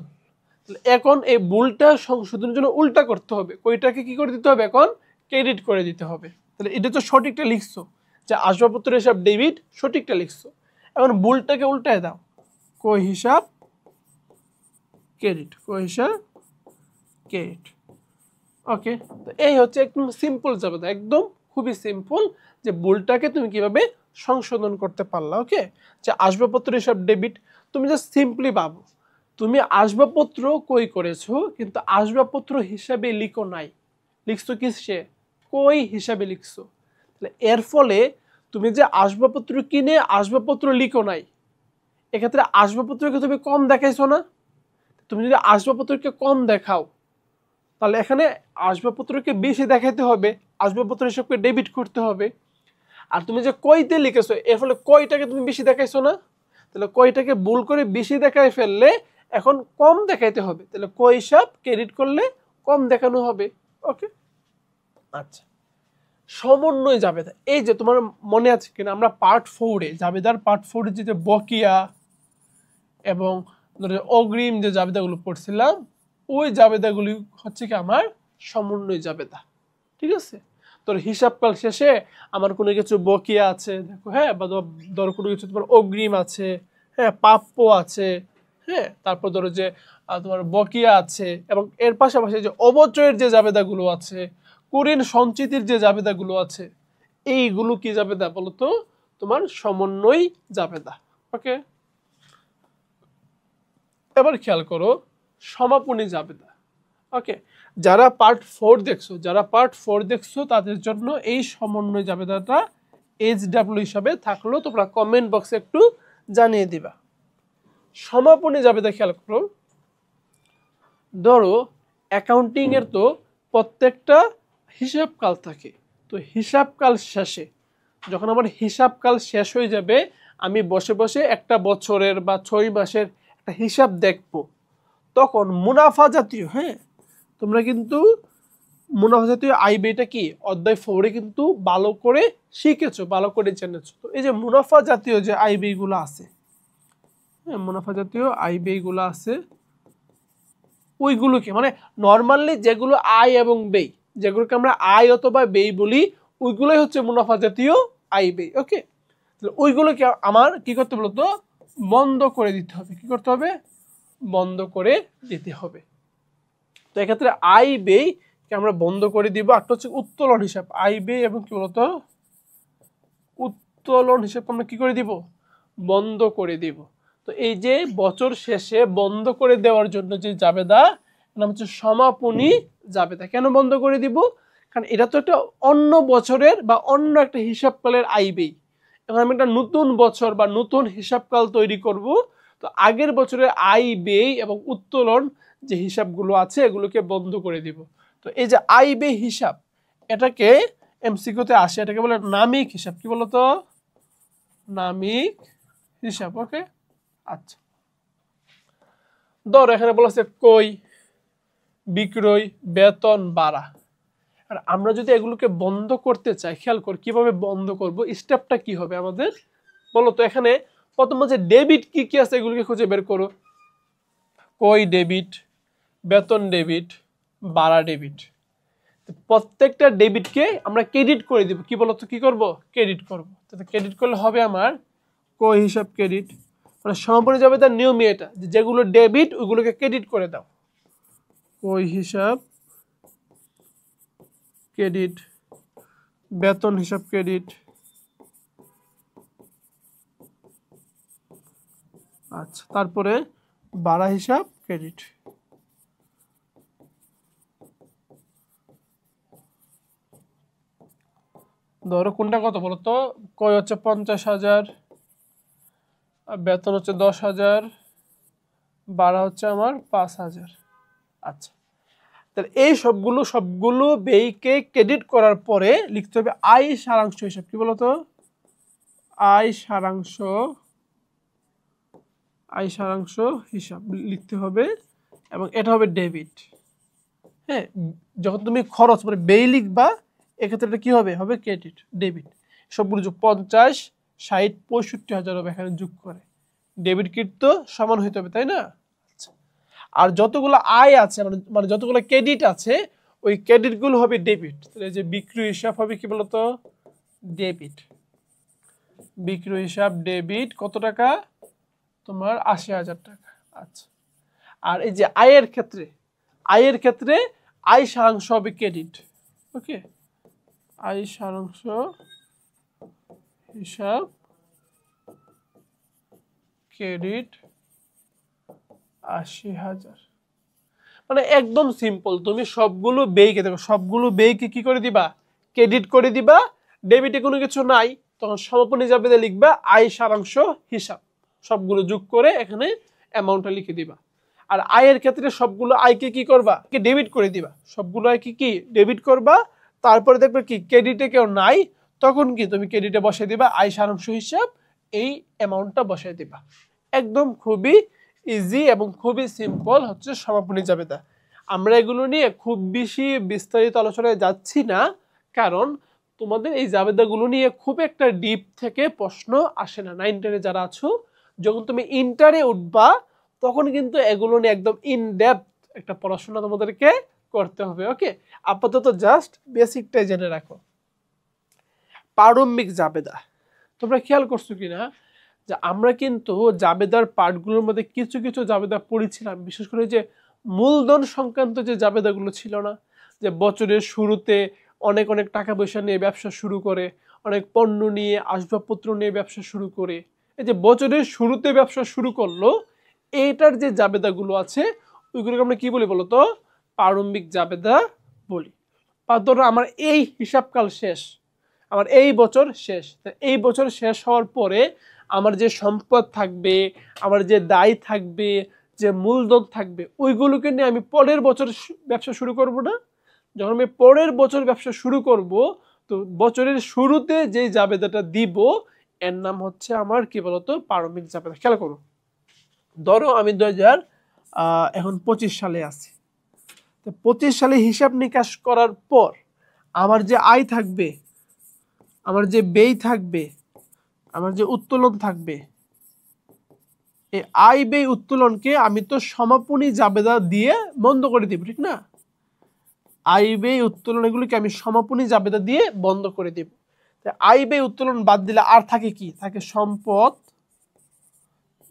এখন এই ভুলটা সংশোধনের জন্য উল্টা করতে হবে, কইটাকে কি করে দিতে হবে? এখন ক্রেডিট করে দিতে হবে। তাহলে এটা তো সঠিকটা লিখছো যে আসবাবপত্র হিসাব ডেবিট, সঠিকটা লিখছো। এখন ভুলটাকে উল্টায় দাও, কই হিসাব ক্রেডিট, কই হিসাব ক্রেডিট। ওকে, তো এই হচ্ছে একদম সিম্পল জাবেদা, একদম খুবই সিম্পল যে ভুলটাকে তুমি কিভাবে সংশোধন করতে পারলা। ওকে, যে আসবাবপত্র হিসাব ডেবিট, তুমি জাস্ট সিম্পলি ভাবো তুমি আসবাবপত্র কই করেছো কিন্তু আসবাবপত্র হিসাবে লিখো নাই, লিখছো কিসে, কই হিসাবে লিখছো। তাহলে এর ফলে তুমি যে আসবাবপত্র কিনে আসবাবপত্র লিখো নাই, এক্ষেত্রে আসবাবপত্রকে তুমি কম দেখাইছো না। তুমি যদি আসবাবপত্রকে কম দেখাও তাহলে এখানে আসবাবপত্রকে বেশি দেখাইতে হবে, আসবাবপত্র হিসাবকে ডেবিট করতে হবে। আর তুমি যে কইতে লিখেছো এর ফলে কয়টাকে তুমি বেশি দেখাইছো না, তাহলে কয়টাকে ভুল করে বেশি দেখাই ফেললে এখন কম দেখাইতে হবে, তাহলে কই হিসাব ক্রেডিট করলে কম দেখানো হবে। ওকে, আচ্ছা, সমন্বয় জাবেদা, এই যে তোমার মনে আছে কিনা আমরা পার্ট 4-এ জাবেদার পার্ট 4-এ যে বকেয়া এবং অগ্রিম যে জাবেদাগুলো পড়ছিলাম ওই জাবেদাগুলি হচ্ছে কি আমার সমন্বয় জাবেদা। ঠিক আছে, তোর হিসাবকাল শেষে আমার কোনো কিছু বকেয়া আছে দেখো, হ্যাঁ, বা ধরো কোনো কিছু তোমার অগ্রিম আছে, হ্যাঁ, প্রাপ্য আছে, হ্যাঁ, তারপর ধরো যে তোমার বকেয়া আছে এবং এর পাশাপাশি যে অবচয়ের যে জাবেদাগুলো আছে, কুরিন সঞ্চিতির যে জাবেদাগুলো আছে, এইগুলো কি জাবেদা বলতো, তোমার সমন্বয় জাবেদা। ওকে, এবার খেয়াল করো সমাপনী জাবেদা। ওকে, যারা পার্ট 4 দেখছো তাদের জন্য এই সমন্বয় জাবেদাটা HW হিসাবে থাকলো, তোমরা কমেন্ট বক্সে একটু জানিয়ে দিবা। সমাপনী জাবেদা খেয়াল করো, ধরো অ্যাকাউন্টিং এর তো প্রত্যেকটা হিসাবকাল থাকে, তো হিসাবকাল শেষে যখন আমার হিসাবকাল শেষ হয়ে যাবে আমি বসে বসে একটা বছরের বা 6 মাসের একটা হিসাব দেখবো, তখন মুনাফা জাতীয়, হ্যাঁ, তোমরা কিন্তু মুনাফা জাতীয় আয় ব্যয়টা কি অধ্যায় 4-এ কিন্তু ভালো করে শিখেছো, ভালো করে জেনেছো। তো এই যে মুনাফা জাতীয় যে আয় ব্যয়গুলো আছে, হ্যাঁ, মুনাফা জাতীয় আয় ব্যয়গুলো আছে, ওইগুলোকে মানে নর্মালি যেগুলো আয় এবং ব্যয়, যেগুলোকে আমরা আয় অথবা ব্যয় বলি, ওইগুলোই হচ্ছে মুনাফা জাতীয় আয় ব্যয়। ওকে, তাহলে ওইগুলোকে আমার কি করতে বলতো, বন্ধ করে দিতে হবে। কি করতে হবে, বন্ধ করে দিতে হবে। তো এক্ষেত্রে আয় ব্যয় কে আমরা বন্ধ করে দিব। একটা হচ্ছে উত্তোলন হিসাব, আয় ব্যয় এবং কি বলতো উত্তোলন হিসাব আমরা কি করে দিব, বন্ধ করে দিব। তো এই যে বছর শেষে বন্ধ করে দেওয়ার জন্য যে জাবেদা নাম হচ্ছে সমাপনী জাবেদা। কেন বন্ধ করে দিব, কারণ এটা তো একটা অন্য বছরের বা অন্য একটা হিসাবকালের আয় ব্যয়। এখন আমি একটা নতুন বছর বা নতুন হিসাবকাল তৈরি করব, তো আগের বছরের আয় ব্যয় এবং উত্তোলন যে হিসাবগুলো আছে এগুলোকে বন্ধ করে দিব। তো এই যে আয় ব্যয় হিসাব, এটাকে এমসিকিউতে আসে, এটাকে বলে নামিক হিসাব। কি বলতো, নামিক হিসাব। ওকে, আচ্ছা, ধর এখানে বলেছে কই, বিক্রয়, বেতন, ভাড়া। আর আমরা যদি এগুলোকে বন্ধ করতে চাই, খেয়াল কর কিভাবে বন্ধ করব, স্টেপটা কি হবে আমাদের বলো তো। এখানে প্রথম হচ্ছে ডেবিট কি কি আছে এগুলোকে খুঁজে বের করো। কই ডেবিট, বেতন ডেবিট, ভাড়া ডেবিট। প্রত্যেকটা ডেবিটকে আমরা ক্রেডিট করে দিব। কি বলতো, কি করব, ক্রেডিট করব। তাহলে ক্রেডিট করলে হবে আমার কই হিসাব ক্রেডিট, মানে সমাপনী যাবে তার নিয়মই এটা, যেগুলো ডেবিট ওইগুলোকে ক্রেডিট করে দাও। কই হিসাব ক্রেডিট, বেতন হিসাব ক্রেডিট, আচ্ছা, তারপরে ভাড়া হিসাব ক্রেডিট। ধরো কোনটা কত বলো তো, কই হচ্ছে 50,000, বেতন হচ্ছে 10,000, ভাড়া হচ্ছে আমার 5,000। আচ্ছা, তাহলে এই সবগুলো ব্যয়কে ক্রেডিট করার পরে লিখতে হবে আয় সারাংশ হিসাব। কি বলতো, আয় সারাংশ হিসাব লিখতে হবে এবং এটা হবে ডেবিট। হ্যাঁ, যখন তুমি খরচ মানে ব্যয় লিখবা এক্ষেত্রে এটা কি হবে, হবে ক্রেডিট। ডেবিট সবগুলো 50, 60, 65,000 হবে এখানে যোগ করে, ডেবিট ক্রেডিট তো সমান হইতে হবে, তাই না। আচ্ছা, আর যতগুলো আয় আছে মানে যতগুলো ক্রেডিট আছে ওই ক্রেডিটগুলো হবে ডেবিট। তাহলে যে বিক্রয় হিসাব হবে কি বলতো, ডেবিট। বিক্রয় হিসাব ডেবিট, কত টাকা, তোমার 80,000 টাকা। আচ্ছা, আর এই যে আয়ের ক্ষেত্রে আয় সারাংশ হবে ক্রেডিট। ওকে, আয় সারাংশ হিসাব ক্রেডিট ৮০,০০০। মানে একদম সিম্পল, তুমি সবগুলো ব্যয়কে দেখো, সবগুলো ব্যয়কে কি করে দিবা, ক্রেডিট করে দিবা। ডেবিটে কোনো কিছু নাই, তখন সমাপনী জাবেদা লিখবা আয় সারাংশ হিসাব, সবগুলো যোগ করে এখানে অ্যামাউন্টটা লিখে দিবা। আর আয়ের ক্ষেত্রে সবগুলো আয়কে কি করবা, কি ডেবিট করে দিবা, সবগুলো আয়কে কি ডেবিট করবা। তারপরে দেখবে কি ক্রেডিটে কেউ নাই, তখন কি তুমি ক্রেডিটে বসাই দিবা আয় সারাংশ হিসাব, এই অ্যামাউন্টটা বসাই দিবা। একদম খুবই ইজি এবং খুবই সিম্পল হচ্ছে সমাপনী জাবেদা। আমরা এগুলো নিয়ে খুব বেশি বিস্তারিত আলোচনায় যাচ্ছি না, কারণ তোমাদের এই জাবেদাগুলো নিয়ে খুব একটা ডিপ থেকে প্রশ্ন আসে না। 9 10 যারা আছো, যখন তুমি ইন্টারে উঠবা তখন কিন্তু এগুলো নিয়ে একদম ইন ডেপথ একটা পড়াশোনা তোমাদেরকে করতে হবে। ওকে, আপাতত জাস্ট বেসিকটাই জেনে রাখো। প্রারম্ভিক জাবেদা, তোমরা খেয়াল করছো কিনা যে আমরা কিন্তু জাবেদার পার্টগুলোর মধ্যে কিছু কিছু জাবেদা পড়েছিলাম, বিশেষ করে যে মূলধন সংক্রান্ত যে জাবেদাগুলো ছিল না, যে বছরের শুরুতে অনেক অনেক টাকা পয়সা নিয়ে ব্যবসা শুরু করে, অনেক পণ্য নিয়ে আসবাবপত্র নিয়ে ব্যবসা শুরু করে, এই যে বছরের শুরুতে ব্যবসা শুরু করলো, এইটার যে জাবেদাগুলো আছে ওইগুলোকে আমরা কি বলি বলতো, প্রারম্ভিক জাবেদা বলি। ধরো আমার এই হিসাবকাল শেষ, আমার এই বছর শেষ, এই বছর শেষ হওয়ার পরে আমার যে সম্পদ থাকবে, আমার যে দায় থাকবে, যে মূলধন থাকবে, ওইগুলোকে নিয়ে আমি পরের বছর ব্যবসা শুরু করব না। যখন আমি পরের বছর ব্যবসা শুরু করব, তো বছরের শুরুতে যে জাবেদাটা দিব এর নাম হচ্ছে আমার কি বলতো, প্রারম্ভিক জাবেদা। খেয়াল করো, ধরো আমি 2025 সালে আছি, তো 25 সালে হিসাব নিকাশ করার পর আমার যে আয় থাকবে, আমার যে ব্যয় থাকবে, আমার যে উত্তোলন থাকবে, এই আয় ব্যয় উত্তোলনকে আমি তো সমাপনী জাবেদা দিয়ে বন্ধ করে দিব, ঠিক না? আয় ব্যয় উত্তোলন এগুলিকে আমি সমাপনী জাবেদা দিয়ে বন্ধ করে দিব। আয় ব্যয় উত্তোলন বাদ দিলে আর থাকে কি, থাকে সম্পদ,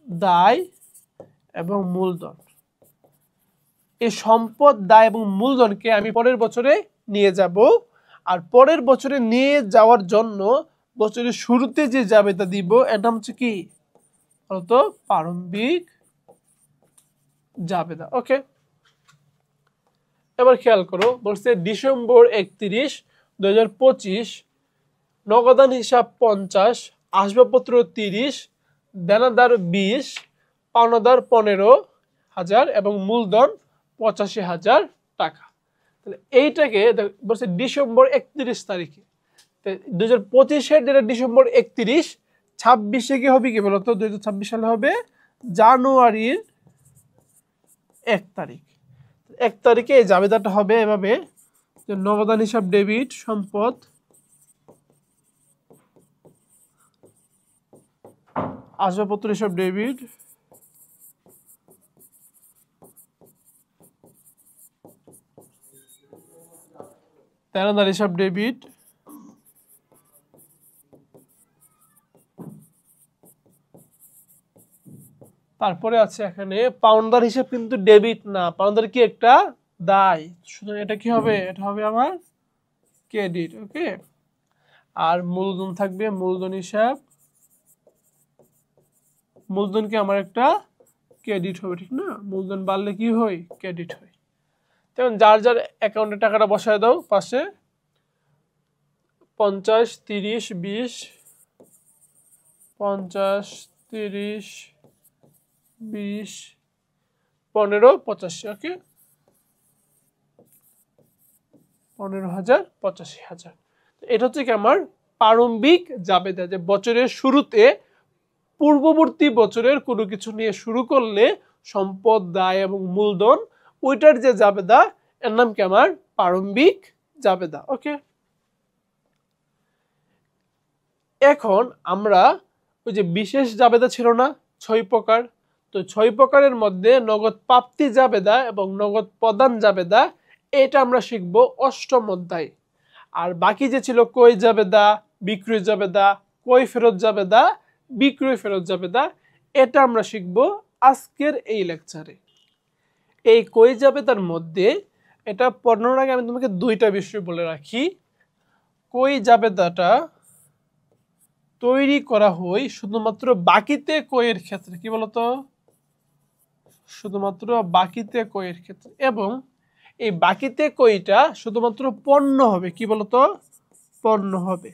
দায় এবং মূলধন। এই সম্পদ, দায় এবং মূলধনকে আমি পরের বছরে নিয়ে যাব, আর পরের বছরে নিয়ে যাওয়ার জন্য বছরের শুরুতে যে জাবেদা দিব এর নাম হচ্ছে কি বলতো, প্রারম্ভিক জাবেদা। ওকে, এবার খেয়াল করো, বলছে ডিসেম্বর 31, 2025 নগদান হিসাব 50, আসবাবপত্র 30, দেনাদার 20, পাওনাদার 15,000 এবং মূলধন 85,000 টাকা। তাহলে এইটাকে বলছে ডিসেম্বর 31 তারিখে, 2025-এর যেটা ডিসেম্বর 31, 26-এ কি হবে কি বলতো, 2026 সালে হবে জানুয়ারির 1 তারিখ। 1 তারিখে এই জাবেদাটা হবে এভাবে যে নগদান হিসাব ডেবিট, সম্পদ, আসবাবপত্র হিসাব ডেবিট, দেনাদার হিসাব ডেবিট, তারপরে আছে এখানে পাউন্ডার হিসাব, কিন্তু ডেবিট না, পাউন্ডার কি একটা দায়, সুতরাং এটা কি হবে, এটা হবে আমার ক্রেডিট। ওকে, আর মূলধন থাকবে, মূলধন হিসাব, মূলধন কি আমার একটা ক্রেডিট হবে, ঠিক না? মূলধন বাড়লে কি হয়, ক্রেডিট হয়। তখন যার যার অ্যাকাউন্টে টাকাটা বসায় দাও পাশে, 50 30 20, 50 30 20 15 85। ওকে, 15,000 85,000। এটা হচ্ছে কি আমার প্রারম্ভিক জাবেদা, যে বছরের শুরুতে পূর্ববর্তী বছরের কোনো কিছু নিয়ে শুরু করলে সম্পদ, দায় এবং মূলধন, ওইটার যে জাবেদা এর নাম কি আমার প্রারম্ভিক জাবেদা। ওকে, এখন আমরা ওই যে বিশেষ জাবেদা ছিল না 6 প্রকার, তো 6 প্রকারের মধ্যে নগদ প্রাপ্তি জাবেদা এবং নগদ প্রদান জাবেদা, এটা আমরা শিখব 8ম অধ্যায়ে। আর বাকি যে ছিল ক্রয় জাবেদা, বিক্রয় জাবেদা, ক্রয় ফেরত জাবেদা, বিক্রয় ফেরত জাবেদা, এটা আমরা শিখব আজকের এই লেকচারে। এই ক্রয় জাবেদার মধ্যে এটা পড়ানোর আগে আমি তোমাকে 2টা বিষয় বলে রাখি। ক্রয় জাবেদাটা তৈরি করা হয় শুধুমাত্র বাকিতে কইয়ের ক্ষেত্রে, কি বলতো, শুধুমাত্র বাকিতে কইয়ের ক্ষেত্রে, এবং এই বাকিতে কইটা শুধুমাত্র পণ্য হবে, কি বলতো, পণ্য হবে।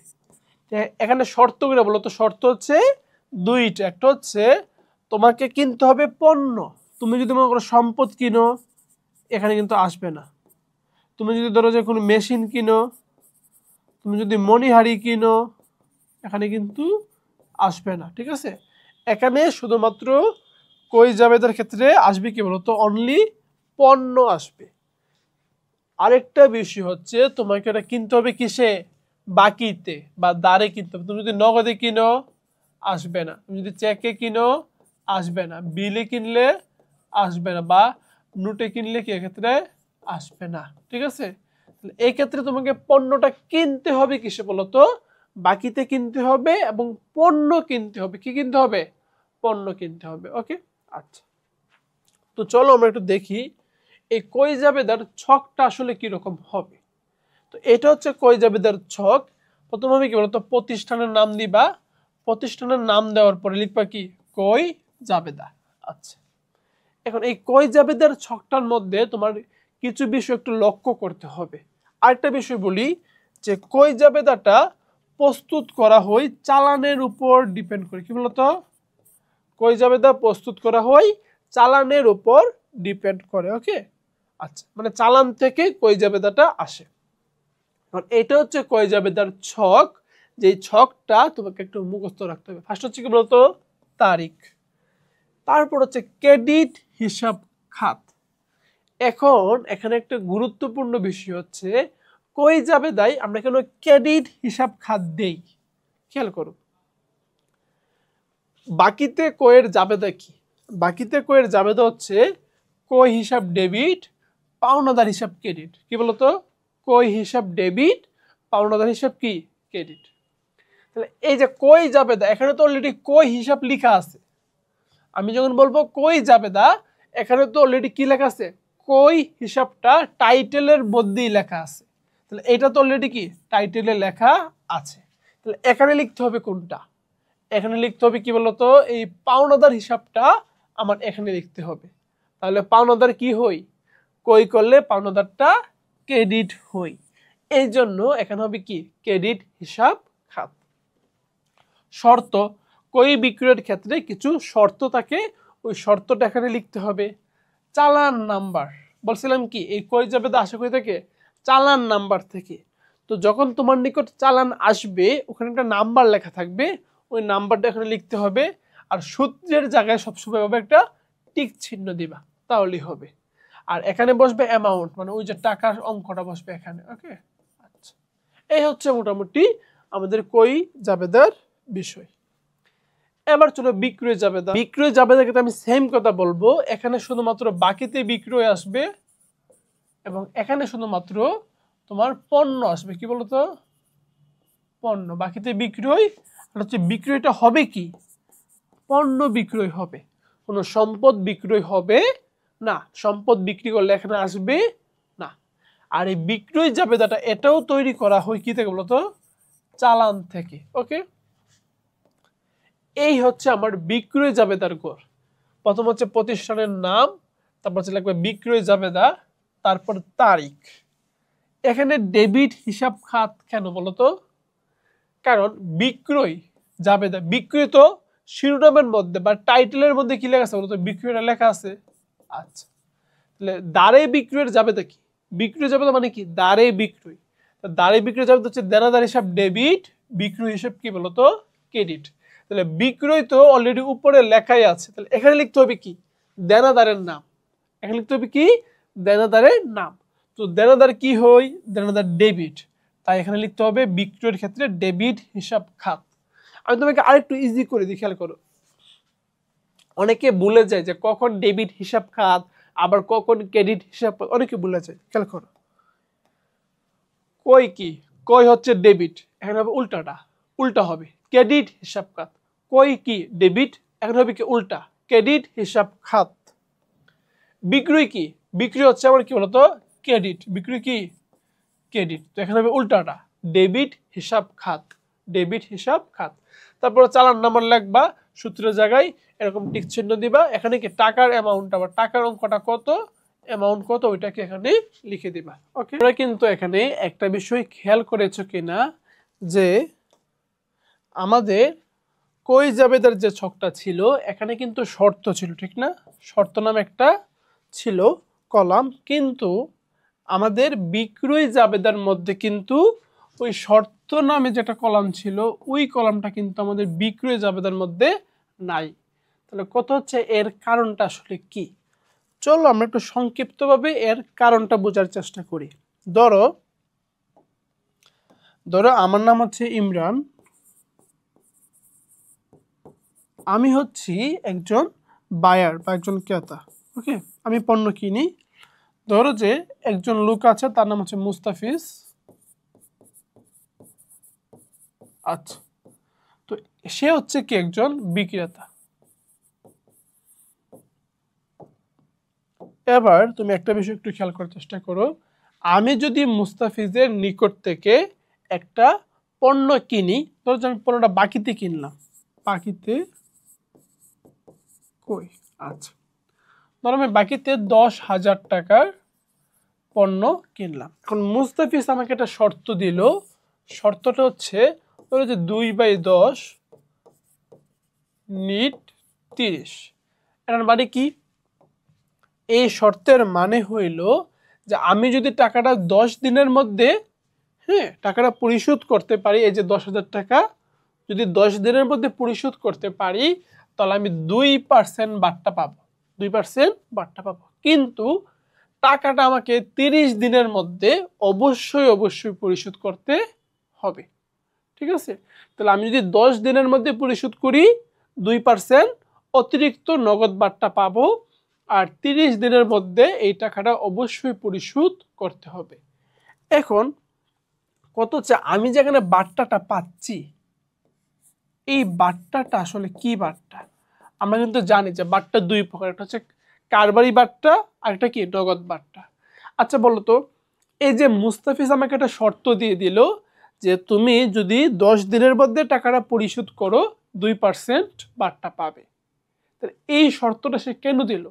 এখানে শর্তগুলো বলতো, শর্ত হচ্ছে দুইটা। একটা হচ্ছে তোমাকে কিনতে হবে পণ্য, তুমি যদি মনে করো সম্পদ কিনো এখানে কিন্তু আসবে না। তুমি যদি ধরো যে কোনো মেশিন কিনো, তুমি যদি মণিহারি কিনো এখানে কিন্তু আসবে না, ঠিক আছে। এখানে শুধুমাত্র কই জাবেদার ক্ষেত্রে আসবে কি বলতো, অনলি পণ্য আসবে। আরেকটা বিষয় হচ্ছে তোমাকে এটা কিনতে হবে কিসে, বাকিতে বা দাঁড়ে কিনতে হবে। তুমি যদি নগদে কিনো আসবে না, তুমি যদি চেকে কিনো আসবে না, বিলে কিনলে আসবে না, বা নোটে কিনলে কি এক্ষেত্রে আসবে না, ঠিক আছে। এই ক্ষেত্রে তোমাকে পণ্যটা কিনতে হবে কিসে বলতো, বাকিতে কিনতে হবে এবং পণ্য কিনতে হবে। কি কিনতে হবে, পণ্য কিনতে হবে। ওকে, আচ্ছা, তো চলো আমরা একটু দেখি এই কই জাবেদার ছকটা আসলে কিরকম হবে। তো এটা হচ্ছে কই জাবেদার ছক। প্রথমে কি বলতো, প্রতিষ্ঠানের নাম দিবা, প্রতিষ্ঠানের নাম দেওয়ার পরে লিখবা কি, কই জাবেদা। আচ্ছা, এখন এই কই জাবেদার ছকটার মধ্যে তোমার কিছু বিষয় একটু লক্ষ্য করতে হবে। আরেকটা বিষয় বলি যে কই জাবেদাটা প্রস্তুত করা হয় চালানের উপর ডিপেন্ড করে, কি বলতো, কই জাবেদা প্রস্তুত করা হয় চালানের উপর ডিপেন্ড করে। ওকে, আচ্ছা, মানে চালান থেকে কই জাবেদাটা আসে। এখন এটা হচ্ছে কই জাবেদার ছক, যে ছকটা তোমাকে একটু মুখস্থ রাখতে হবে। ফার্স্ট হচ্ছে কি বলতো, তারিখ, তারপর হচ্ছে ক্রেডিট হিসাব খাত। এখন এখানে একটা গুরুত্বপূর্ণ বিষয় হচ্ছে কই জাবেদায় আমরা কেন ক্রেডিট হিসাব খাত দেই, খেয়াল করো। বাকিতে কইয়ের জাবেদা কি, বাকিতে কইয়ের জাবেদা হচ্ছে কই হিসাব ডেবিট, পাওনাদার হিসাব ক্রেডিট। কি বলতো, কই হিসাব ডেবিট, পাওনাদার হিসাব কি, ক্রেডিট। তাহলে এই যে কই জাবেদা, এখানে তো অলরেডি কই হিসাব লেখা আছে। আমি যখন বলবো কই জাবেদা, এখানে তো অলরেডি কি লেখা আছে, কই হিসাবটা টাইটেলের মধ্যেই লেখা আছে। তাহলে এটা তো অলরেডি কি টাইটেলে লেখা আছে। তাহলে এখানে লিখতে হবে কোনটা, এখানে লিখতে হবে কি বলতো, এই পাওনাদার হিসাবটা আমার এখানে লিখতে হবে। তাহলে পাওনাদার কি হই, কই করলে পাওনাদারটা ক্রেডিট হই, এই জন্য এখানে হবে কি ক্রেডিট হিসাব খাত। শর্ত, কই বিক্রয়ের ক্ষেত্রে কিছু শর্ত থাকে, ওই শর্তটা এখানে লিখতে হবে। চালান নাম্বার, বলছিলাম কি এই কই জাবেদা আশা করি থেকে চালান নাম্বার থেকে। তো যখন তোমার নিকট চালান আসবে ওখানে একটা নাম্বার লেখা থাকবে, ওই নাম্বারটা এখানে লিখতে হবে। আর সূত্রের জায়গায় সবসময় হবে একটা টিক চিহ্ন দিবা, তাহলেই হবে। আর এখানে বসবে অ্যামাউন্ট, মানে ওই যে টাকার অঙ্কটা বসবে এখানে। ওকে, আচ্ছা, এই হচ্ছে মোটামুটি আমাদের কই জাবেদার বিষয়। এবার চলো বিক্রয় জাবেদা। বিক্রয় জাবেদার ক্ষেত্রে আমি সেম কথা বলবো, এখানে শুধুমাত্র বাকিতে বিক্রয় আসবে এবং এখানে শুধুমাত্র তোমার পণ্য আসবে। কি বলতো, পণ্য, বাকিতে বিক্রয়। আর হচ্ছে বিক্রয়টা হবে কি, পণ্য বিক্রয় হবে, কোনো সম্পদ বিক্রয় হবে না। সম্পদ বিক্রি করলে এখানে আসবে না। আর এই বিক্রয় জাবেদাটা এটাও তৈরি করা হয় কি থেকে বলতো, চালান থেকে। ওকে, এই হচ্ছে আমার বিক্রয় জাবেদার গড়। প্রথম হচ্ছে প্রতিষ্ঠানের নাম, তারপর হচ্ছে লাগবে বিক্রয় জাবেদা, তারপর তারিখ। এখানে ডেবিট হিসাব খাত কেন বলতো, কারণ বিক্রয় জাবেদা, বিক্রয় তো শিরোনামের মধ্যে বা টাইটেলের মধ্যে কি লেখা আছে বলতো, বিক্রয়টা লেখা আছে। আচ্ছা, তাহলে দাঁড়ে বিক্রয়ের জাবেদা কি, বিক্রয় জাবেদা মানে কি, দাঁড়ে বিক্রয়। দাঁড়ে বিক্রয় জাবেদা হচ্ছে দেনাদার হিসাব ডেবিট, বিক্রয় হিসাব কি বলতো, ক্রেডিট। তাহলে বিক্রয় তো অলরেডি উপরে লেখাই আছে, তাহলে এখানে লিখতে হবে কি, দেনাদারের নাম। এখানে লিখতে হবে কি, দেনাদারের নাম। তো দেনাদার কি হয়, দেনাদার ডেবিট, তাই এখানে লিখতে হবে বিক্রয়ের ক্ষেত্রে ডেবিট হিসাব খাত। আমি তোমাকে আরেকটু ইজি করে দিই, খেয়াল করো। অনেকে ভুলে যায় যে কখন ডেবিট হিসাব খাত আবার কখন ক্রেডিট হিসাব, অনেকে ভুলে যায়, খেয়াল করো। কই কি, কই হচ্ছে ডেবিট, এখানে হবে উল্টাটা, উল্টা হবে ক্রেডিট হিসাব খাত। কই কি ডেবিট, এখন হবে কি উল্টা, ক্রেডিট হিসাব খাত। বিক্রয় কি, বিক্রি হচ্ছে আমার কি বলতো, ক্রেডিট, বিক্রি কি ক্রেডিট, তো এখানে হবে উল্টাটা, ডেবিট হিসাব খাত, ডেবিট হিসাব খাত। তারপর চালান নাম্বার লিখবা, সূত্রের জায়গায় এরকম টিক চিহ্ন দিবা, এখানে কি টাকার অ্যামাউন্ট বা টাকার অঙ্কটা কত, অ্যামাউন্ট কত ওইটাকে এখানে লিখে দিবা। ওকে, তোমরা কিন্তু এখানে একটা বিষয় খেয়াল করেছো কিনা যে আমাদের কই জাবেদার যে ছকটা ছিল এখানে কিন্তু শর্ত ছিল, ঠিক না? শর্ত নামে একটা ছিল কলাম, কিন্তু আমাদের বিক্রয় জাবেদার মধ্যে কিন্তু ওই শর্ত নামে যেটা কলাম ছিল ওই কলামটা কিন্তু আমাদের বিক্রয় জাবেদার মধ্যে নাই। তাহলে কত হচ্ছে, এর কারণটা আসলে কি? চলো আমরা একটু সংক্ষিপ্তভাবে এর কারণটা বোঝার চেষ্টা করি। ধরো আমার নাম হচ্ছে ইমরান, আমি হচ্ছি একজন বায়ার বা একজন ক্রেতা। ওকে, আমি পণ্য কিনি। ধরো যে একজন লোক আছে, তার নাম হচ্ছে মুস্তাফিজ। আচ্ছা, তো সে হচ্ছে কি একজন বিক্রেতা। এবার তুমি একটা বিষয় একটু খেয়াল করার চেষ্টা করো, আমি যদি মুস্তাফিজের নিকট থেকে একটা পণ্য কিনি, ধরো যে আমি পণ্যটা বাকিতে কিনলাম, বাকিতে কই, আচ্ছা ধরো আমি বাকিতে 10,000 টাকার পণ্য কিনলাম। এখন মুস্তাফিজ আমাকে একটা শর্ত দিল, শর্তটা হচ্ছে ধরো যে 2/10 নিট 30। এটার মানে কি? এই শর্তের মানে হইল যে আমি যদি টাকাটা 10 দিনের মধ্যে, হ্যাঁ, টাকাটা পরিশোধ করতে পারি, এই যে 10,000 টাকা যদি 10 দিনের মধ্যে পরিশোধ করতে পারি তাহলে আমি 2% বাট্টা পাবো, 2% বাট্টা পাবো। কিন্তু টাকাটা আমাকে 30 দিনের মধ্যে অবশ্যই পরিশোধ করতে হবে, ঠিক আছে? তাহলে আমি যদি 10 দিনের মধ্যে পরিশোধ করি 2% অতিরিক্ত নগদ বাট্টা পাবো, আর 30 দিনের মধ্যে এই টাকাটা অবশ্যই পরিশোধ করতে হবে। এখন কত হচ্ছে, আমি যেখানে বাট্টাটা পাচ্ছি এই বাট্টাটা আসলে কি বাট্টা? আমরা কিন্তু জানি যে বাট্টা দুই প্রকার, একটা হচ্ছে কারবারি বাট্টা আর একটা কি নগদ বাট্টা। আচ্ছা বলো তো, এই যে মুস্তাফিজ আমাকে একটা শর্ত দিয়ে দিল যে তুমি যদি 10 দিনের মধ্যে টাকাটা পরিশোধ করো 2% বাট্টা পাবে, তাহলে এই শর্তটা সে কেন দিল?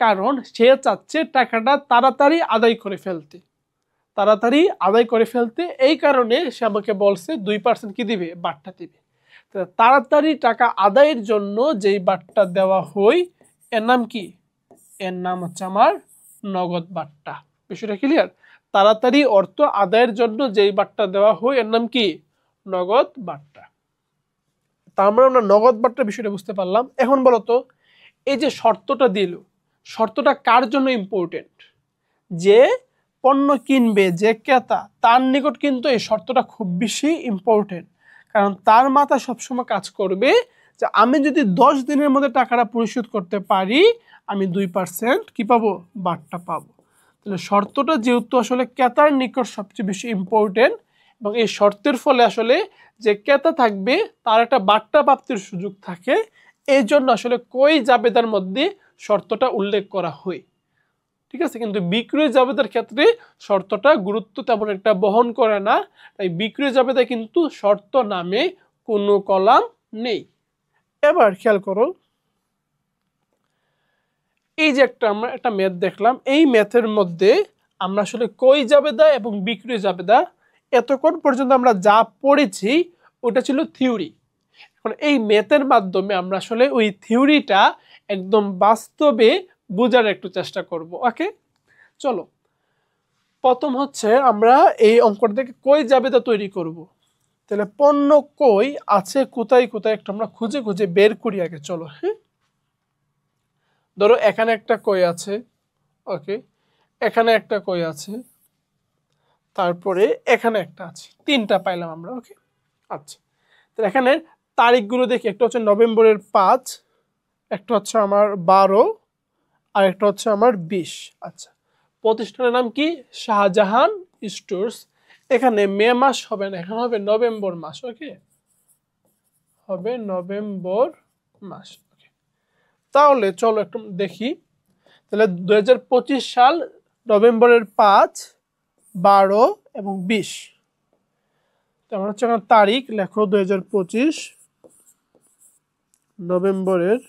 কারণ সে চাচ্ছে টাকাটা তাড়াতাড়ি আদায় করে ফেলতে, তাড়াতাড়ি আদায় করে ফেলতে, এই কারণে সে আমাকে বলছে 2% কি দিবে, বাট্টা দিবে। তাড়াতাড়ি টাকা আদায়ের জন্য যেই বাট্টা দেওয়া হয় এর নাম কি? এর নাম হচ্ছে আমার নগদ বাট্টা। বিষয়টা ক্লিয়ার? তাড়াতাড়ি অর্থ আদায়ের জন্য যেই বাট্টা দেওয়া হয় এর নাম কি? নগদ বাট্টা। তা আমরা নগদ বাট্টার বিষয়টা বুঝতে পারলাম। এখন বলো তো, এই যে শর্তটা দিল, শর্তটা কার জন্য ইম্পর্টেন্ট? যে পণ্য কিনবে, যে ক্রেতা, তার নিকট কিন্তু এই শর্তটা খুব বেশি ইম্পর্টেন্ট। কারণ তার মাথা সবসময় কাজ করবে যে আমি যদি 10 দিনের মধ্যে টাকাটা পরিশোধ করতে পারি আমি 2% কি পাবো, বাট্টা পাবো। তাহলে শর্তটা যেহেতু আসলে ক্রেতার নিকট সবচেয়ে বেশি ইম্পর্টেন্ট, এবং এই শর্তের ফলে আসলে যে ক্রেতা থাকবে তার একটা বাট্টা প্রাপ্তির সুযোগ থাকে, এই জন্য আসলে কই জাবেদার মধ্যে শর্তটা উল্লেখ করা হয়, ঠিক আছে? কিন্তু বিক্রয় জাবেদার ক্ষেত্রে শর্তটা গুরুত্ব তেমন একটা বহন করে না, তাই বিক্রয় জাবেদা কিন্তু শর্ত নামে কোনো কলাম নেই। এবার খেয়াল করো, এই যে আমরা একটা ম্যাথ দেখলাম, এই ম্যাথের মধ্যে আমরা আসলে কই জাবেদা এবং বিক্রয় জাবেদা এতক্ষণ পর্যন্ত আমরা যা পড়েছি ওটা ছিল থিওরি। এখন এই ম্যাথের মাধ্যমে আমরা আসলে ওই থিওরিটা একদম বাস্তবে বোঝার একটু চেষ্টা করব। ওকে, চলো প্রথম হচ্ছে আমরা এই অঙ্কটা থেকে কই জাবেদা তৈরি করব। তাহলে পণ্য কই আছে কোথায় কোথায় একটু আমরা খুঁজে খুঁজে বের করি আগে, চলো। হ্যাঁ, ধরো এখানে একটা কই আছে, ওকে, এখানে একটা কই আছে, তারপরে এখানে একটা আছে, তিনটা পাইলাম আমরা। ওকে, আচ্ছা, তাহলে এখানে তারিখগুলো দেখি, একটা হচ্ছে নভেম্বরের 5, একটা হচ্ছে আমার 12, আর একটা হচ্ছে আমার 20। আচ্ছা, প্রতিষ্ঠানের নাম কি? শাহজাহান স্টোর্স। এখানে মে মাস হবে না, এখানে হবে নভেম্বর মাস। ওকে, হবে নভেম্বর মাস। ওকে, তাহলে চলো একটু দেখি। তাহলে 2025 সাল নভেম্বরের 5, 12 এবং 20। তারপর হচ্ছে এখানে তারিখ লেখো 2025 নভেম্বরের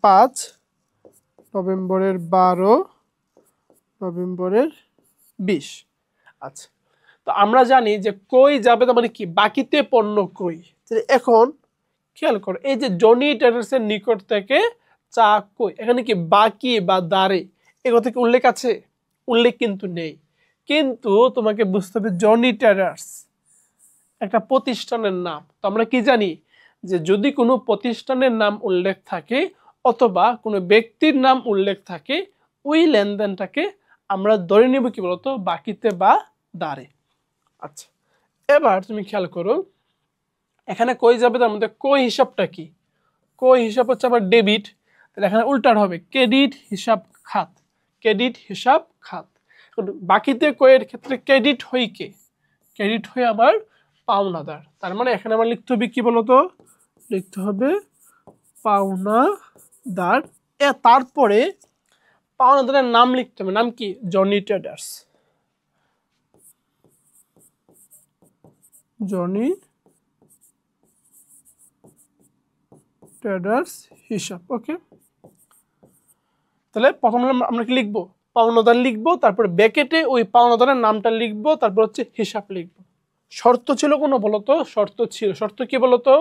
5, নভেম্বরের 12, নভেম্বরের 20। আচ্ছা, তো আমরা জানি যে কই যাবে তার মানে কি বাকিতে পণ্য কই। এখন খেয়াল করো এই যে জনি ট্রেডার্সের নিকট থেকে চা কই, এখানে কি বাকি বা দাঁড়ে এ কথা কি উল্লেখ আছে? উল্লেখ কিন্তু নেই। কিন্তু তোমাকে বুঝতে হবে জনি ট্রেডার্স একটা প্রতিষ্ঠানের নাম। তো আমরা কি জানি যে যদি কোনো প্রতিষ্ঠানের নাম উল্লেখ থাকে অথবা কোনো ব্যক্তির নাম উল্লেখ থাকে ওই লেনদেনটাকে আমরা ধরে নিব কি বলতো বাকিতে বা দাঁড়ে। আচ্ছা, এবার তুমি খেয়াল করো এখানে কই যাবে তার মধ্যে কই হিসাবটা কি? কই হিসাব হচ্ছে আবার ডেবিট, তাহলে এখানে উল্টার হবে ক্রেডিট হিসাব খাত। ক্রেডিট হিসাব খাত। বাকিতে কইয়ের ক্ষেত্রে ক্রেডিট হই কে? ক্রেডিট হয়ে আবার পাওনাদার। তার মানে এখানে আমার লিখতে হবে কি বলতো, লিখতে হবে পাওনাদার। তারপরে পাওনাদারের নাম লিখতে হবে, নাম কি? Johnny traders. জনি ট্রেডার্স হিসাব। ওকে, তাহলে প্রথমে আমরা কি লিখবো? পাওনাদার লিখবো, তারপরে ব্র্যাকেটে ওই পাওনাদারের নামটা লিখবো, তারপর হচ্ছে হিসাব লিখবো। শর্ত ছিল কোনো বলতো? শর্ত ছিল, শর্ত কি বলতো?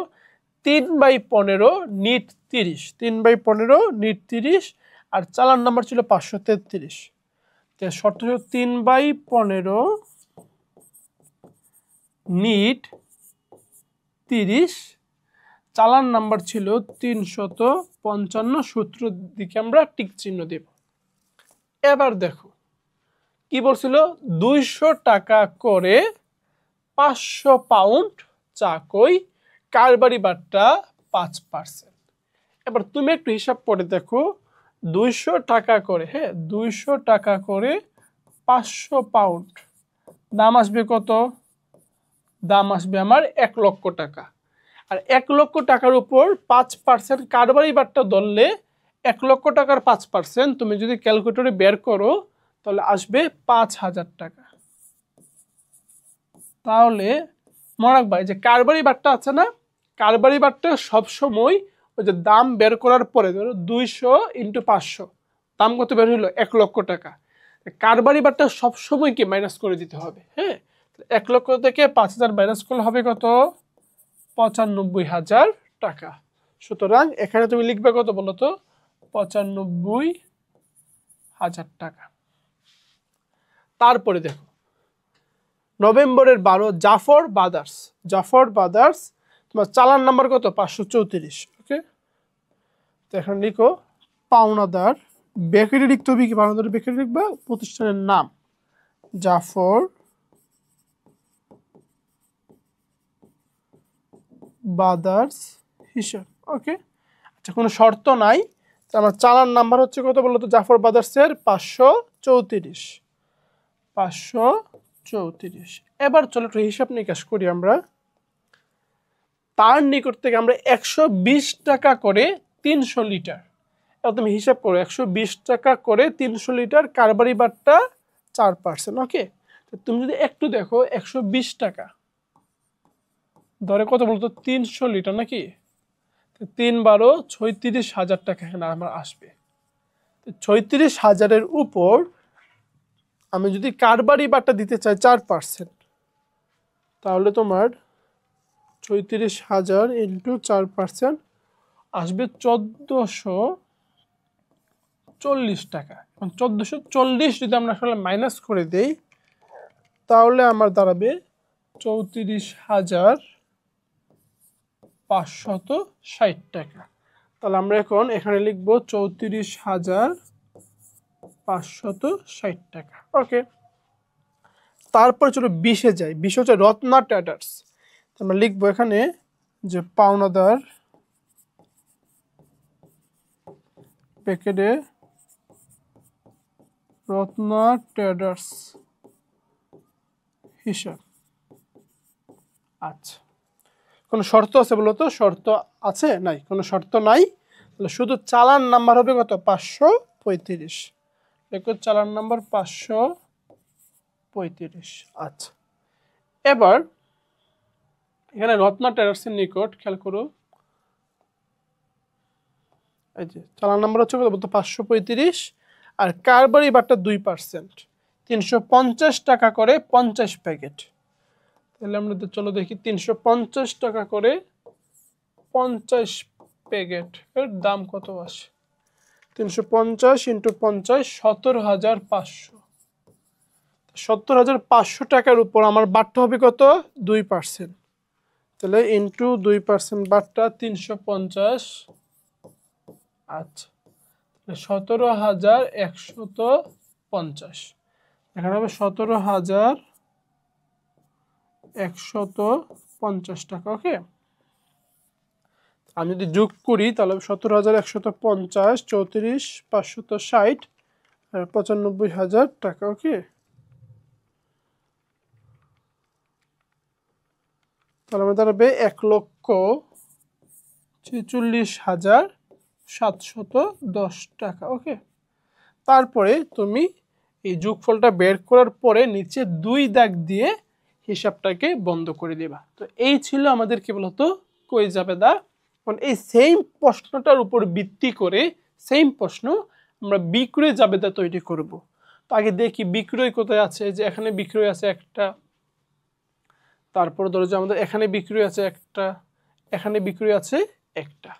3/15 নিট 30, 3/15 নিট 30, আর চালান নাম্বার ছিল 533। শর্ত ছিল 3/15 নিট 30, চালান নাম্বার ছিল 355। সূত্র দিকে আমরা টিক চিহ্ন দেব। এবার দেখো কি বলছিল, 200 টাকা করে 500 পাউন্ড চা কই, কারবারি বাট্টা 5%। এবার তুমি একটু হিসাব করে দেখো 200 টাকা করে, হ্যাঁ 200 টাকা করে 500 পাউন্ড, দাম আসবে কত? দাম আসবে আমার 1 লক্ষ টাকা। আর 1 লক্ষ টাকার উপর 5% কারবারি বাট্টা ধরলে 1 লক্ষ টাকার 5% তুমি যদি ক্যালকুলেটরে বের করো তাহলে আসবে 5000 টাকা। তাহলে মনে রাখবা যে কারবারি বাট্টা আছে না, কারবারি বাট্টা সবসময় ওই যে দাম বের করার পরে ধরো 200 × 500 দাম কত বের হলো? 1 লক্ষ টাকা। কারবারি বাট্টা সবসময় কি মাইনাস করে দিতে হবে, হ্যাঁ 1 লক্ষ থেকে 5000 মাইনাস করলে হবে কত? 95,000 টাকা। সুতরাং এখানে তুমি লিখবে কত বলো তো? 95,000 টাকা। তারপরে দেখো নভেম্বরের 12 জাফর ব্রাদার্স। জাফর ব্রাদার্স তোমার চালান নাম্বার কত? 534। ওকে, তো এখানে লিখো পাওনাদার, ব্র্যাকেটে লিখতে হবে কি? পাওনাদার ব্র্যাকেটে লিখবা প্রতিষ্ঠানের নাম জাফর ব্রাদার্স হিসাব। ওকে, আচ্ছা কোনো শর্ত নাই। আমার চালান নাম্বার হচ্ছে কত বলতো? জাফর ব্রাদার্সের 534। 534। এবার চলো একটু হিসাব নিকাশ করি আমরা। তার নিকট থেকে আমরা 120 টাকা করে 300 লিটার, এবার তুমি হিসাব করো 120 টাকা করে 300 লিটার, কারবারি বাট্টা 4%। ওকে, তুমি যদি একটু দেখো 120 টাকা ধরে কত বলতো? 300 লিটার নাকি? 3 × 12 36,000 টাকা এখানে আমার আসবে। 36,000-এর উপর আমি যদি কারবারি বাট্টা দিতে চাই 4%, তাহলে তোমার 36,000 × 4% আসবে 1440 টাকা। এবং 1440 যদি আমরা আসলে মাইনাস করে দেই তাহলে আমার দাঁড়াবে 34,560 টাকা। তাহলে আমরা এখন এখানে লিখবো 34,560 টাকা। ওকে, তারপরে চলো 20-এ যাই। 20 হচ্ছে রত্না ট্রেডার্স। আমরা লিখবো এখানে যে পাওনাদার ব্র্যাকেটে রত্না ট্রেডার্স হিসাব। আচ্ছা, কোনো শর্ত আছে বলো তো? শর্ত আছে? নাই, কোনো শর্ত নাই। তাহলে শুধু চালান নাম্বার হবে কত? 535। দেখো চালান নাম্বার 535। 35। আচ্ছা, এবার এখানে রত্না ট্রেডার্সের নিকট খেয়াল করো, এই যে চালান নাম্বার হচ্ছে কত বলতো 535, আর কারবারি বারটা 2%, 350 টাকা করে 50 প্যাকেট। তাহলে আমরা চলো দেখি 350 টাকা করে 50 প্যাকেট এর দাম কত আসে। 350 ইন্টু 50 17,500। 17,500 টাকার উপর আমার বারটা হবে কত 2%। তাহলে ইন্টু 2% বারটা 350। আচ্ছা, 17,150। এখানে হবে 17,150 টাকা। ওকে, আমি যদি যোগ করি তাহলে 17,150, 34,560 আর 95,000 টাকা। ওকে, তাহলে আমাদের দাঁড়াবে 1,46,710 টাকা। ওকে, তারপরে তুমি এই যোগফলটা বের করার পরে নিচে 2 দাগ দিয়ে হিসাবটাকে বন্ধ করে দিবা। তো এই ছিল আমাদের কি বলতো কই যাবে দা। কারণ এই সেম প্রশ্নটার উপর ভিত্তি করে সেম প্রশ্ন আমরা বিক্রয় জাবেদা তৈরি করব। তো আগে দেখি বিক্রয় কোথায় আছে, যে এখানে বিক্রয় আছে একটা, তারপর ধরো যে আমাদের এখানে বিক্রয় আছে একটা, এখানে বিক্রয় আছে একটা।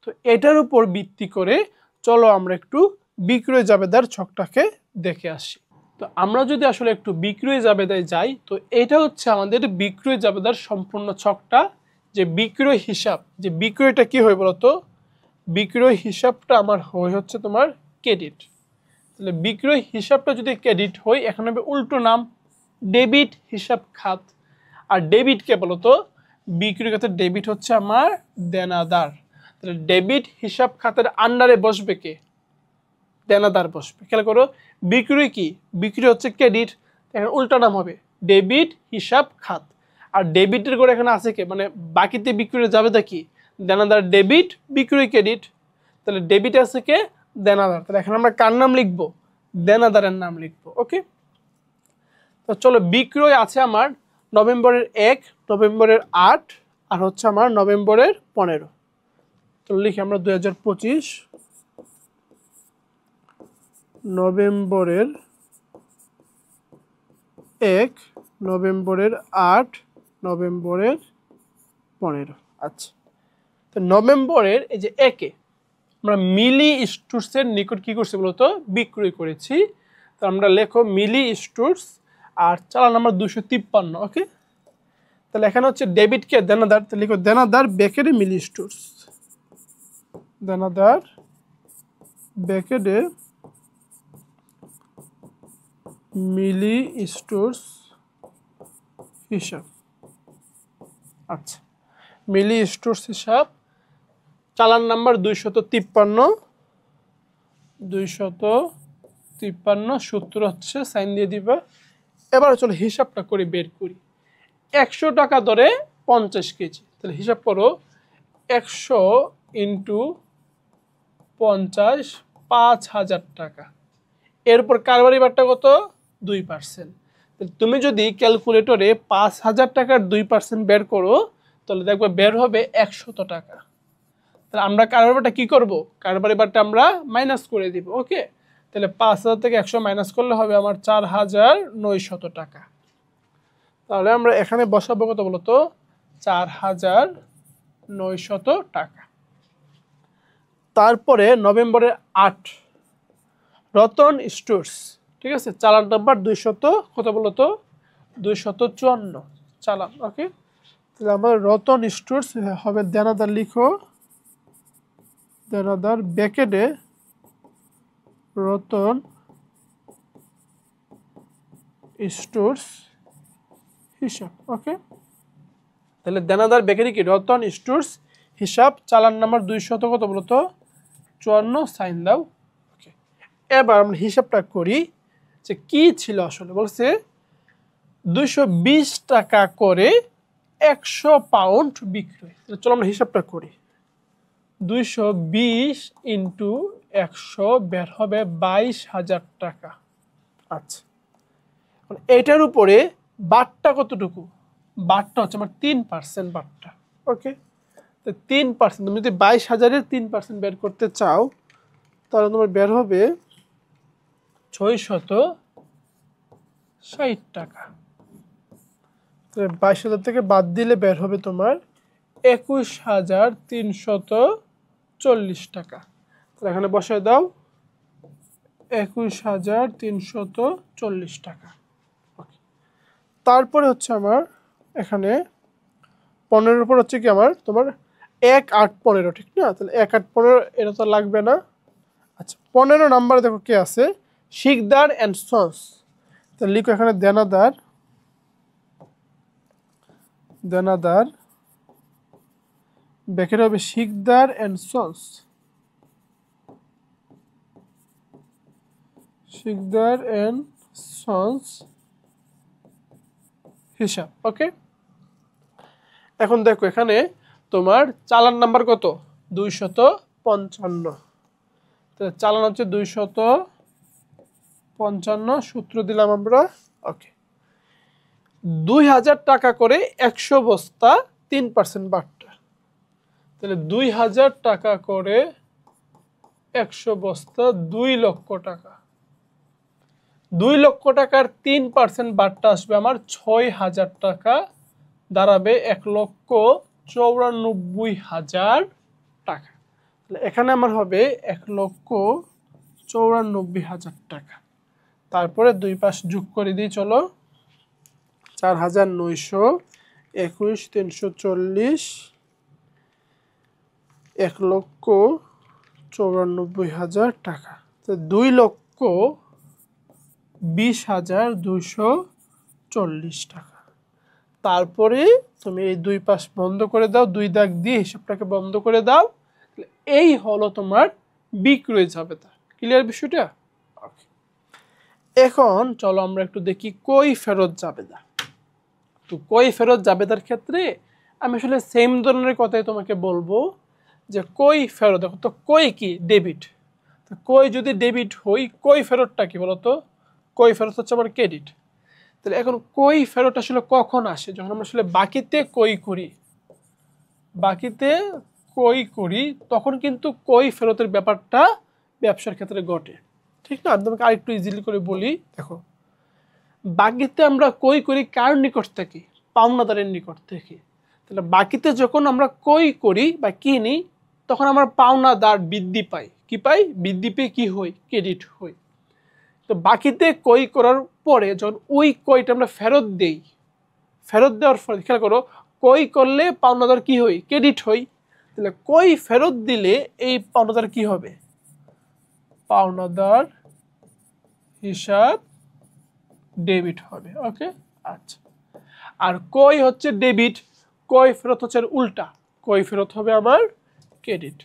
তো এটার উপর ভিত্তি করে চলো আমরা একটু বিক্রয় জাবেদার ছকটাকে দেখে আসি। তো আমরা যদি আসলে একটু বিক্রয় জাবেদায় যাই, তো এটা হচ্ছে আমাদের বিক্রয় জাবেদার সম্পূর্ণ ছকটা। যে বিক্রয় হিসাব, যে বিক্রয়টা কি হয় বলতো, বিক্রয় হিসাবটা আমার হচ্ছে তোমার ক্রেডিট। তাহলে বিক্রয় হিসাবটা যদি ক্রেডিট হয়, এখন হবে উল্টো নাম ডেবিট হিসাব খাত। আর ডেবিট কে বলতো, বিক্রয় খাতের ডেবিট হচ্ছে আমার দেনাদার। তাহলে ডেবিট হিসাব খাতের আন্ডারে বসবে কে, দেনাদার বসবে। খেয়াল করো, বিক্রয় কি, বিক্রয় হচ্ছে ক্রেডিট, এখন উল্টা নাম হবে ডেবিট হিসাব খাত। আর ডেবিটের করে এখানে আছে কে, মানে বাকিতে বিক্রয় যাবে তা কি, দেনাদার ডেবিট, বিক্রয় ক্রেডিট। তাহলে ডেবিট আছে কে, দেনাদার। তাহলে এখন আমরা কার নাম লিখবো, দেনাদারের নাম লিখবো। ওকে, তো চলো বিক্রয় আছে আমার নভেম্বরের 1, নভেম্বরের 8 আর হচ্ছে আমার নভেম্বরের 15। তো লিখি আমরা 2025 নভেম্বরের 1, নভেম্বরের 8, নভেম্বরের 15। আচ্ছা, তো নভেম্বরের এই যে 1-এ আমরা মিলি স্টোরসের নিকট কি করছি বলতো, বিক্রয় করেছি। তো আমরা লেখো মিলি স্টোরস আর চালান নাম্বার 253। ওকে, তাহলে এখানে হচ্ছে ডেবিট কে, দেনাদার। তাহলে লিখো দেনাদার ব্যাকেটে মিলি স্টোরস, দেনাদার ব্যাকেটে মিলি স্টোরস হিসাব। আচ্ছা, মিলি স্টোরস হিসাব, চালান নাম্বার 253, সূত্র হচ্ছে সাইন দিয়ে দিবা। এবার চলো হিসাবটা করে বের করি। 100 টাকা ধরে 50 কেজি, তাহলে হিসাব করো 100 ইন্টু 50, 5,000 টাকা। এরপর কারবারি বারটা কত 2%। তুমি যদি ক্যালকুলেটরে 5,000 টাকার 2% বের করো, তাহলে দেখবে বের হবে 100 টাকা। তাহলে আমরা কারবারি বারটা কি করব, কারবারি বারটা আমরা মাইনাস করে দিব। ওকে, তাহলে 5,000 থেকে 100 মাইনাস করলে হবে আমার 4,900 টাকা। তাহলে আমরা এখানে বসাবো কত বলতো, 4,900 টাকা। তারপরে নভেম্বরের 8 রতন স্টোরস, ঠিক আছে, চালান নাম্বার 200 কত বলতো 254 চালান। ওকে, তাহলে আমার রতন স্টোরস হবে দেনাদার, লিখো দেনাদার ব্যাকেটে রতন স্টোরস হিসাব। ওকে, তাহলে দেনাদার ব্যাকেটে কি, রতন স্টোরস হিসাব, চালান নাম্বার 200 কত বলতো 54, সাইন দাও। ওকে, এবার আমরা হিসাবটা করি যে কি ছিল আসলে। বলছে 220 টাকা করে 100 পাউন্ড বিক্রয়। চলো আমরা হিসাবটা করি। 220 ইন্টু 100 বের হবে 22,000 টাকা। আচ্ছা, এটার উপরে বারটা কতটুকু, বারটা হচ্ছে আমার 3% বারটা। ওকে, তো 3%, তুমি যদি 22,000-এর 3% বের করতে চাও তাহলে তোমার বের হবে 660 টাকা। 22,000 থেকে বাদ দিলে বের হবে তোমার 21,340 টাকা। তাহলে এখানে বসায় দাও 21,340 টাকা। তারপরে হচ্ছে আমার এখানে 15 উপর হচ্ছে কি আমার তোমার 1,8,15, ঠিক না? তাহলে 1,8,15 এটা তো লাগবে না। আচ্ছা, 15 নাম্বারে দেখো কে আছে, শিকদার অ্যান্ড সন্স। তাহলে লিখো এখানে দেনাদার, দেনাদার ব্যাকেট হবে Sikdar and sons, Sikdar and sons হিসাব। ওকে, এখন দেখো এখানে তোমার চালান নাম্বার কত, 255। চালান হচ্ছে 255, সূত্র দিলাম আমরা। ওকে, 2,000 টাকা করে 100 বস্তা 3% বাট্টা। তাহলে 2,000 টাকা করে 100 বস্তা 2 লক্ষ টাকা। 2 লক্ষ টাকার 3% বাট্টা আসবে আমার 6,000 টাকা, দাঁড়াবে 1,94,000 টাকা। তাহলে এখানে আমার হবে 1,94,000 টাকা। তারপরে দুই পাশ যোগ করে দিই, চলো। 4,921, 340, 1,94,000 টাকা। তো 2,20,240 টাকা। তারপরে তুমি এই দুই পাশ বন্ধ করে দাও, 2 দাগ দিয়ে হিসাবটাকে বন্ধ করে দাও। এই হলো তোমার বিক্রয় জাবেদা। ক্লিয়ার বিষয়টা? এখন চলো আমরা একটু দেখি কই ফেরত জাবেদা। তো কই ফেরত জাবেদার ক্ষেত্রে আমি আসলে সেম ধরনের কথাই তোমাকে বলবো যে কই ফেরত। দেখো তো কই কি, ডেবিট। তো কই যদি ডেবিট হই, কই ফেরতটা কি বলতো? কই ফেরত হচ্ছে আমার ক্রেডিট। তাহলে এখন কই ফেরত আসলে কখন আসে? যখন আমরা আসলে বাকিতে কই করি, বাকিতে কই করি তখন কিন্তু কই ফেরতের ব্যাপারটা ব্যবসার ক্ষেত্রে ঘটে, ঠিক না? আমি তোমাকে আরেকটু ইজিলি করে বলি। দেখো, বাকিতে আমরা কই করি কার নিকট থেকে? পাওনাদারের নিকট থেকে। তাহলে বাকিতে যখন আমরা কই করি বা কিনি তখন আমার পাওনাদার বৃদ্ধি পায়। কি পাই? বৃদ্ধি পেয়ে কি হই? ক্রেডিট হই। তো বাকিতে কই করার পরে যখন ওই কইটা আমরা ফেরত দেই, ফেরত দেওয়ার পরে খেয়াল করো, কই করলে পাওনাদার কি হই? ক্রেডিট হই। তাহলে কই ফেরত দিলে এই পাওনাদার কি হবে? পাওনাদার হিসাব ডেবিট হবে। ওকে, আচ্ছা। আর কই হচ্ছে ডেবিট, কই ফেরত হচ্ছে উল্টা, কই ফেরত হবে আমার ক্রেডিট।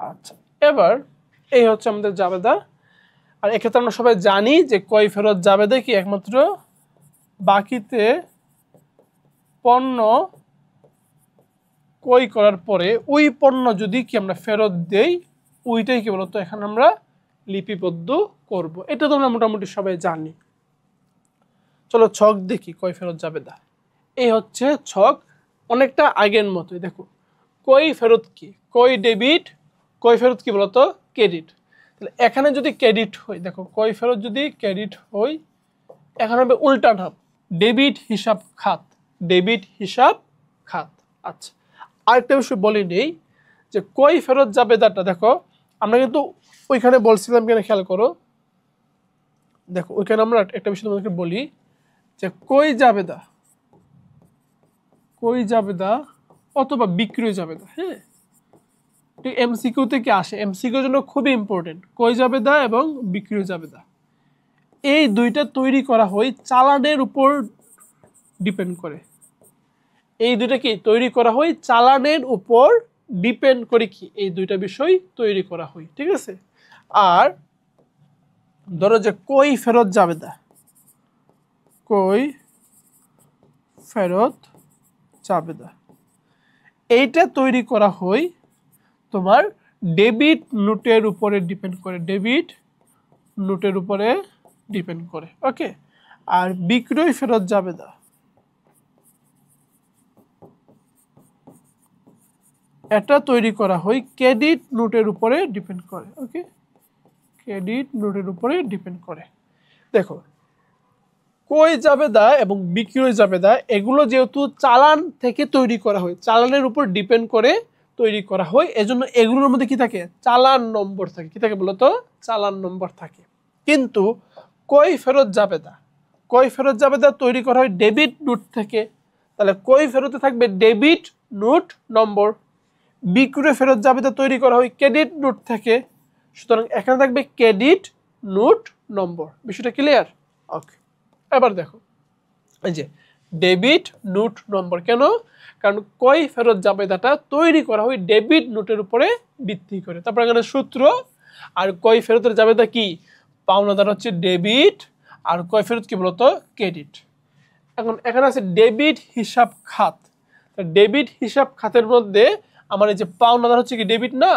আচ্ছা, এবার এই হচ্ছে আমাদের জাবেদা। আর এক্ষেত্রে আমরা সবাই জানি যে কই ফেরত জাবেদা কি একমাত্র বাকিতে পণ্য ক্রয় করার পরে ওই পণ্য যদি কি আমরা ফেরত দেই, ওইটাই কি বলতো এখানে আমরা লিপিবদ্ধ করব। এটা তো আমরা মোটামুটি সবাই জানি। চলো ছক দেখি কই ফেরত জাবেদা। এই হচ্ছে ছক, অনেকটা আগের মতোই। দেখো, কই ফেরত কি? কই ডেবিট, কই ফেরত কি বলতো? ক্রেডিট। তাহলে এখানে যদি ক্রেডিট হয়, দেখো কই ফেরত যদি ক্রেডিট হয়, এখানে হবে উল্টা ধাপ, ডেবিট হিসাব খাত, ডেবিট হিসাব খাত। আচ্ছা, আরেকটা বিষয় বলি নেই যে কই ফেরত জাবেদাটা, দেখো আমরা কিন্তু ওইখানে বলছিলাম কিনা খেয়াল করো। দেখো ওইখানে আমরা একটা বিষয় তোমাদেরকে বলি যে কই জাবেদা, কই জাবেদা অথবা বিক্রয় জাবেদা, হ্যাঁ, ঠিক এমসিকিউ থেকে আসে, এমসিকিউর জন্য খুবই ইম্পর্টেন্ট। কই জাবেদা এবং বিক্রয় জাবেদা এই দুইটা তৈরি করা হয় চালানের উপর ডিপেন্ড করে। এই দুইটা কি তৈরি করা হয় চালানের উপর ডিপেন্ড করে, কি এই দুইটা বিষয় তৈরি করা হয়, ঠিক আছে? আর ধরো যে কই ফেরত জাবেদা, কই ফেরত জাবেদা এইটা তৈরি করা হয় তোমার ডেবিট নোটের উপরে ডিপেন্ড করে, ডেবিট নোটের উপরে ডিপেন্ড করে। ওকে, আর বিক্রয় ফেরত জাবেদা এটা তৈরি করা হয় ক্রেডিট নোটের উপরে ডিপেন্ড করে। ওকে, ক্রেডিট নোটের উপরে ডিপেন্ড করে। দেখো, ক্রয় জাবেদা এবং বিক্রয় জাবেদা এগুলো যেহেতু চালান থেকে তৈরি করা হয়, চালানের উপর ডিপেন্ড করে তৈরি করা হয়, এজন্য এগুলোর মধ্যে কি থাকে? চালান নম্বর থাকে। কি থাকে বলতো? চালান নম্বর থাকে। কিন্তু ক্রয় ফেরত জাবেদা, ক্রয় ফেরত জাবেদা তৈরি করা হয় ডেবিট নোট থেকে, তাহলে ক্রয় ফেরতে থাকবে ডেবিট নোট নম্বর। বিক্রয় ফেরত জাবেদা তৈরি করা হয় ক্রেডিট নোট থেকে, সুতরাং এখানে থাকবে ক্রেডিট নোট নম্বর। বিষয়টা ক্লিয়ার? ওকে, এবার দেখো, এই যে ডেবিট নোট নম্বর, কেন? কারণ ক্রয় ফেরত জাবেদাটা তৈরি করা হয় ডেবিট নোটের উপরে ভিত্তি করে। তারপর এখানে সূত্র, আর ক্রয় ফেরতের জাবেদা কি? পাওনাদার হচ্ছে ডেবিট, আর ক্রয় ফেরত কি বলতো? ক্রেডিট। এখন এখানে আছে ডেবিট হিসাব খাত। ডেবিট হিসাব খাতের মধ্যে আমার এই যে পাওনাদার হচ্ছে কি ডেবিট না?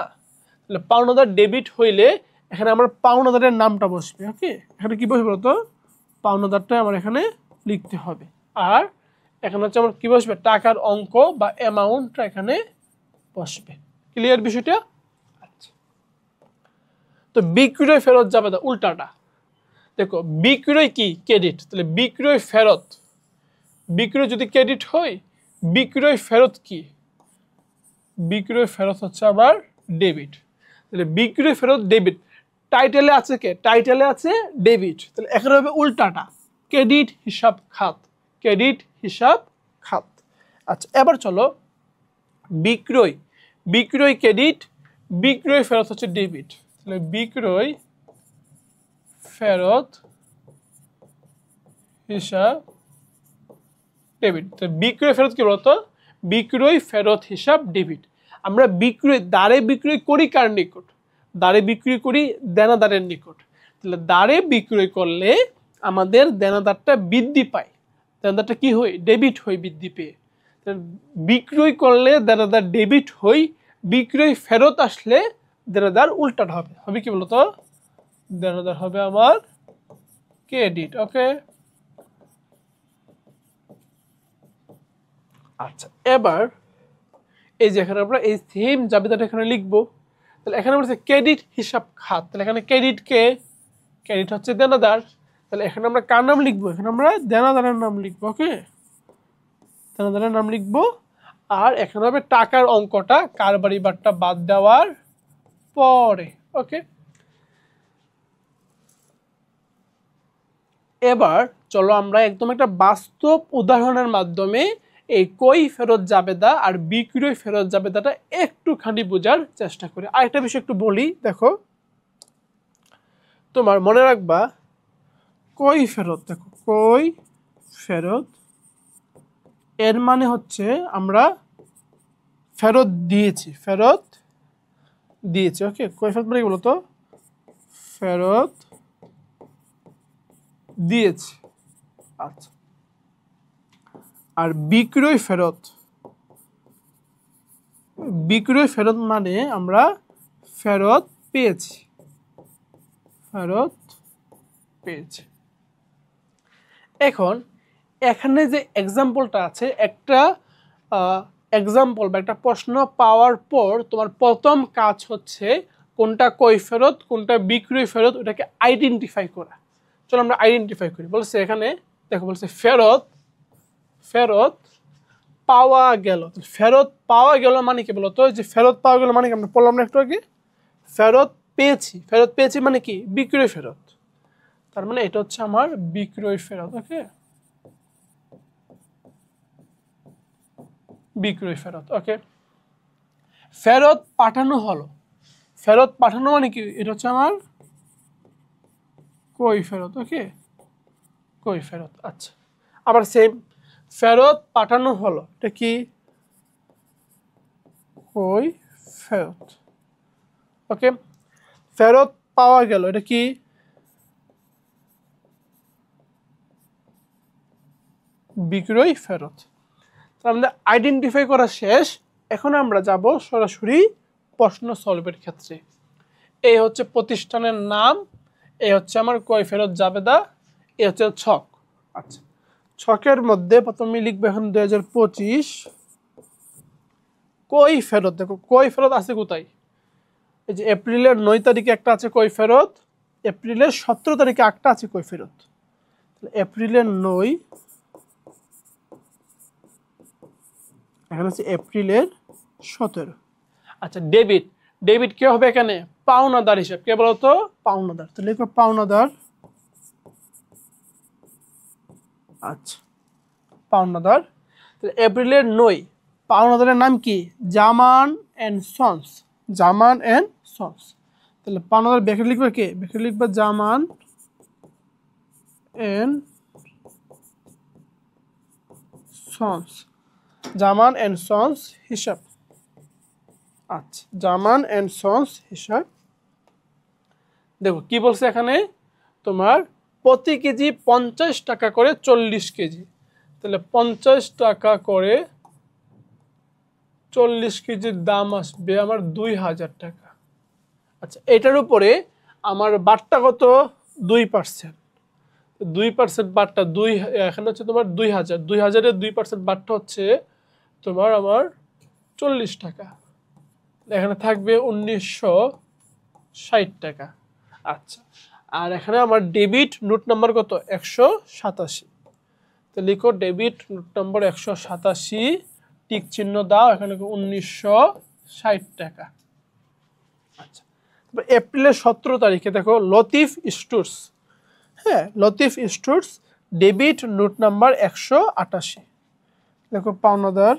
তাহলে পাওনাদার ডেবিট হইলে এখানে আমার পাওনাদারের নামটা বসবে। ওকে, এখানে কি বসবে বলতো? পাওনাদারটা আমার এখানে লিখতে হবে। আর এখানে হচ্ছে আমার কি বসবে? টাকার অঙ্ক বা অ্যামাউন্টটা এখানে বসবে। ক্লিয়ার বিষয়টা? আচ্ছা, তো বিক্রয় ফেরত জাবেদা উল্টাটা। দেখো, বিক্রয় কি? ক্রেডিট। তাহলে বিক্রয় ফেরত, বিক্রয় যদি ক্রেডিট হয়, বিক্রয় ফেরত কি? বিক্রয় ফেরত হচ্ছে আবার ডেবিট। তাহলে বিক্রয় ফেরত ডেবিট। টাইটেলে আছে কে? টাইটেলে আছে ডেবিট। তাহলে এখানে হবে উল্টাটা, ক্রেডিট হিসাব খাত, ক্রেডিট হিসাব খাত। আচ্ছা, এবার চলো বিক্রয়, বিক্রয় ক্রেডিট, বিক্রয় ফেরত হচ্ছে ডেবিট। তাহলে বিক্রয় ফেরত হিসাব ডেবিট। তো বিক্রয় ফেরত কি বলতো? বিক্রয় ফেরত হিসাব ডেবিট। আমরা বিক্রয় দাঁড়ে বিক্রয় করি কার নিকট? দাঁড়ে বিক্রি করি দেনাদারের নিকট। তাহলে দাঁড়ে বিক্রয় করলে আমাদের দেনাদারটা বৃদ্ধি পায়, দেনাদারটা কি হয়? ডেবিট হয় বৃদ্ধি পেয়ে। বিক্রয় করলে দেনাদার ডেবিট হয়, বিক্রয় ফেরত আসলে দেনাদার উল্টাটা হবে। হবে কি বলতো? দেনাদার হবে আমার ক্রেডিট। ওকে, আচ্ছা, এবার এই যে এখানে আমরা এই সেম জাবেদাটা এখানে লিখবো। তাহলে এখানে বলছে ক্রেডিট হিসাব খাত। তাহলে এখানে ক্রেডিট কে? ক্রেডিট হচ্ছে দেনাদার। তাহলে এখানে আমরা কার নাম লিখবো? এখানে আমরা দেনাদারের নাম লিখবো। ওকে, দেনাদারের নাম লিখবো। আর এখানে হবে টাকার অঙ্কটা কারবারি বারটা বাদ দেওয়ার পরে। ওকে, এবার চলো আমরা একদম একটা বাস্তব উদাহরণের মাধ্যমে এই ক্রয় ফেরত জাবেদা আর বিক্রয় ফেরত জাবেদাটা একটুখানি বোঝার চেষ্টা করি। আরেকটা বিষয় একটু বলি, দেখো তোমার মনে রাখবা, ক্রয় ফেরত, দেখো ক্রয় ফেরত এর মানে হচ্ছে আমরা ফেরত দিয়েছি, ফেরত দিয়েছি। ওকে, ক্রয় ফেরত মানে কি বলতো? ফেরত দিয়েছি। আচ্ছা, আর বিক্রয় ফেরত, বিক্রয় ফেরত মানে আমরা ফেরত পেয়েছি, ফেরত পেয়েছি। এখন এখানে যে এক্সাম্পলটা আছে, একটা এক্সাম্পল বা একটা প্রশ্ন পাওয়ার পর তোমার প্রথম কাজ হচ্ছে কোনটা ক্রয় ফেরত কোনটা বিক্রয় ফেরত ওটাকে আইডেন্টিফাই করা। চলো আমরা আইডেন্টিফাই করি। বলছে এখানে দেখো, বলছে ফেরত, ফেরত পাওয়া গেল। ফেরত পাওয়া গেল মানে কি বলতো? যে ফেরত পাওয়া গেল মানে কি আমরা বললাম না একটু আগে? ফেরত পেয়েছি, ফেরত পেয়েছি মানে কি? বিক্রয় ফেরত। তার মানে এটা হচ্ছে আমার বিক্রয় ফেরত। ওকে, বিক্রয় ফেরত। ওকে, ফেরত পাঠানো হলো, ফেরত পাঠানো মানে কি? এটা হচ্ছে আমার ক্রয় ফেরত। ওকে, ক্রয় ফেরত। আচ্ছা, আবার সেম ফেরত পাঠানো হলো, এটা কি? ক্রয় ফেরত। ওকে, ফেরত পাওয়া গেল, এটা কি? বিক্রয় ফেরত। আমাদের আইডেন্টিফাই করা শেষ। এখন আমরা যাব সরাসরি প্রশ্ন সলভের ক্ষেত্রে। এই হচ্ছে প্রতিষ্ঠানের নাম, এই হচ্ছে আমার কই ফেরত জাবেদা, এই হচ্ছে ছক। আচ্ছা, ছকের মধ্যে প্রথমে লিখবে এখন 2025 কই ফেরত। দেখো কই ফেরত আছে কোথায়? এই যে এপ্রিলের 9 তারিখে একটা আছে কই ফেরত, এপ্রিলের 17 তারিখে একটা আছে কই ফেরত। এপ্রিলের 9, এখানে হচ্ছে এপ্রিলের 17। আচ্ছা, ডেবিট, ডেবিট কি হবে এখানে? পাওনাদার হিসাব। কে বলতো? পাওনাদার। তো লিখো পাওনাদার। আচ্ছা, পাওনাদার। এপ্রিলের 9 পাওনাদারের নাম কি? Zaman and sons. Zaman and sons. তাহলে পাওনাদার ব্যাখ্যা লিখবে কে? ব্যাখ্যা লিখবে Zaman and sons. Zaman and sons হিসাব। আচ্ছা, জামান এন্ড সন্স হিসাব। দেখো কি বলছে এখানে, তোমার প্রতি কেজি 50 টাকা করে 40 কেজি। তাহলে 50 টাকা করে 40 কেজির দাম আসবে আমার 2000 টাকা। আচ্ছা, এটার উপরে আমার বাট্টা কত? 2%। 2% বাট্টা এখানে হচ্ছে তোমার 2000, 2000-এর 2% বাট্টা হচ্ছে তোমার আমার 40 টাকা। এখানে থাকবে 1960 টাকা। আচ্ছা, আর এখানে আমার ডেবিট নোট নাম্বার কত? 187। তো লিখো ডেবিট নোট নাম্বার 187, টিক চিহ্ন দাও, এখানে 1960 টাকা। আচ্ছা, এপ্রিলের 17 তারিখে দেখো লতিফ স্টোর্স, হ্যাঁ Latif stores, debit note number 188। দেখো পাওনাদার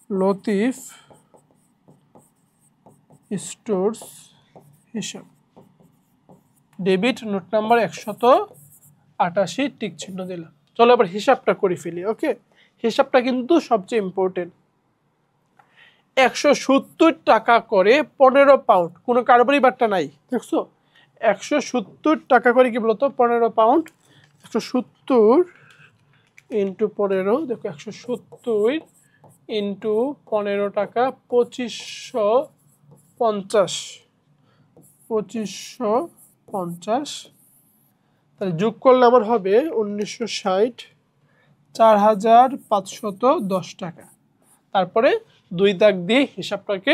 লতিফ স্টোর্স হিসাব, ডেবিট নোট নাম্বার 188, টিক চিহ্ন দিলাম। চলো এবার হিসাবটা করে ফেলি। ওকে, হিসাবটা কিন্তু সবচেয়ে ইম্পর্টেন্ট। 170 টাকা করে 15 পাউন্ড, কোনো কারবারি বাট্টা নাই, দেখছো? 170 টাকা করে কি বলতো? 15 পাউন্ড। 170 ইন্টু 15, দেখো 170 ইন্টু 15 টাকা 2550। 2550, তাহলে যোগ করলে আমার হবে 1960, 4510 টাকা। তারপরে 2 দাগ দিয়ে হিসাবটাকে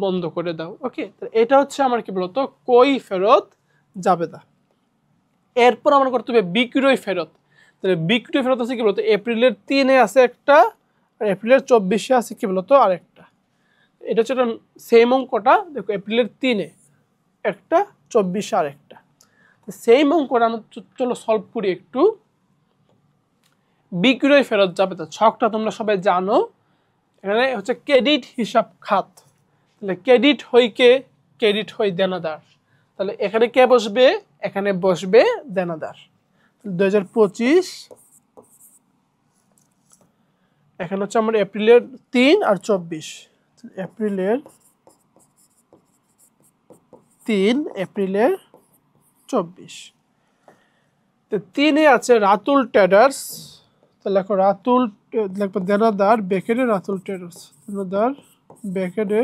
বন্ধ করে দাও। ওকে, এটা হচ্ছে আমার কি বলতো? কই ফেরত জাবেদা। এরপর আমার করতে হবে বিক্রয় ফেরত। তাহলে বিক্রয় ফেরত আছে কি বলতো? এপ্রিলের 3-এ আছে একটা, আর এপ্রিলের 24-এ আছে কি বলতো আরেকটা। এটা হচ্ছে সেম অঙ্কটা। দেখো এপ্রিলের 3-এ একটা, 24-এ আরেকটা। সেম অঙ্কটা আমরা চলো সলভ করি একটু। বিক্রয় ফেরত জাবেদা ছকটা তোমরা সবাই জানো। এখানে হচ্ছে ক্রেডিট হিসাব খাত। তাহলে ক্রেডিট হই কে? ক্রেডিট হই দেনাদার। তাহলে এখানে কে বসবে? এখানে বসবে দেনাদার। 2025, এখানে হচ্ছে আমার এপ্রিলের 3 আর 24। এপ্রিলের 3, এপ্রিলের 24। তো 3-এ আছে রাতুল ট্রেডার্স। তাহলে দেখো রাতুল, দেখো দেনাদার ব্যাকেটে রাতুল ট্রেডার্স, দেনাদার ব্যাকেটে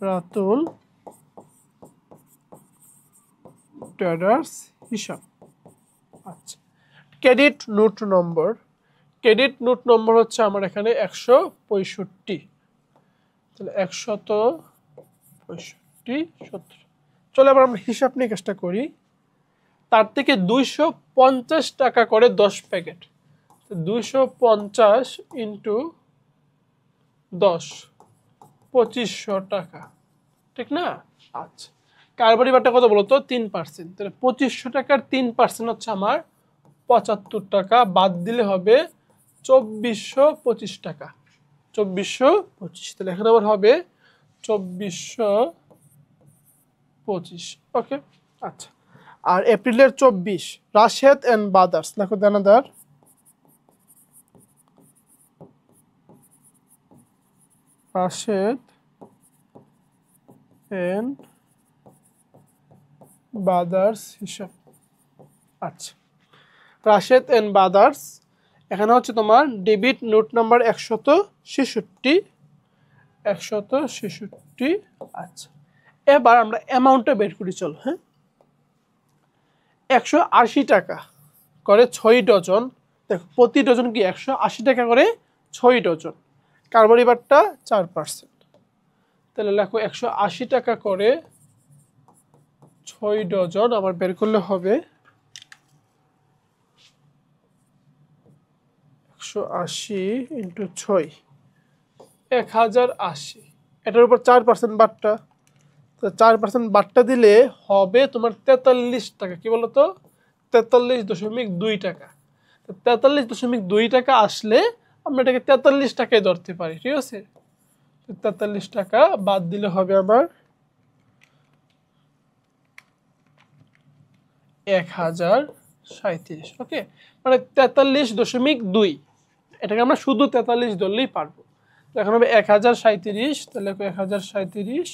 রাতুল ট্রেডার্স হিসাব। আচ্ছা, ক্রেডিট নোট নম্বর, ক্রেডিট নোট নম্বর হচ্ছে আমার এখানে 165। তাহলে 165, 70। চলো এবার আমরা হিসাব নিকাশটা করি। তার থেকে 250 টাকা করে 10 প্যাকেট। 250 ইন্টু 10, 2500 টাকা, ঠিক না? আচ্ছা, কারবারি বাট্টা কত বলতো? 3%। তাহলে 2500 টাকার 3% হচ্ছে আমার 75 টাকা, বাদ দিলে হবে 2425 টাকা। 2425, তাহলে এখানে আবার হবে 2425। ওকে, আচ্ছা। আর এপ্রিলের 24 রাশেদ এন্ড বাদার্স, দেখো দেনাদার রাশেদ এন্ড বাদার্স হিসাব। আচ্ছা, রাশেদ এন্ড বাদার্স এখানে হচ্ছে তোমার ডেবিট নোট নাম্বার 166। আচ্ছা, এবার আমরা অ্যামাউন্টটা বের করি, চলো। হ্যাঁ, 180 টাকা করে 6 ডজন। দেখো প্রতি ডজন কি 180 টাকা করে 6 ডজন। কার্বনিবারটা 4%। তাহলে লেখো 180 টাকা করে 6 ডজন। আমার বের করলে হবে 180 ইন্টু 6, 1080। এটার উপর 4% বাট্টা, তো 4% বাট্টা দিলে হবে তোমার 43 টাকা। কি বলতো? 43.2 টাকা। তো 43.2 টাকা আসলে আমরা এটাকে 43 টাকায় ধরতে পারি, ঠিক আছে? 43 টাকা বাদ দিলে হবে আমার 1037। ওকে, মানে 43.2। এটাকে আমরা শুধু 43 ধরলেই পারবো। এখন হবে 1037। তাহলে 1037,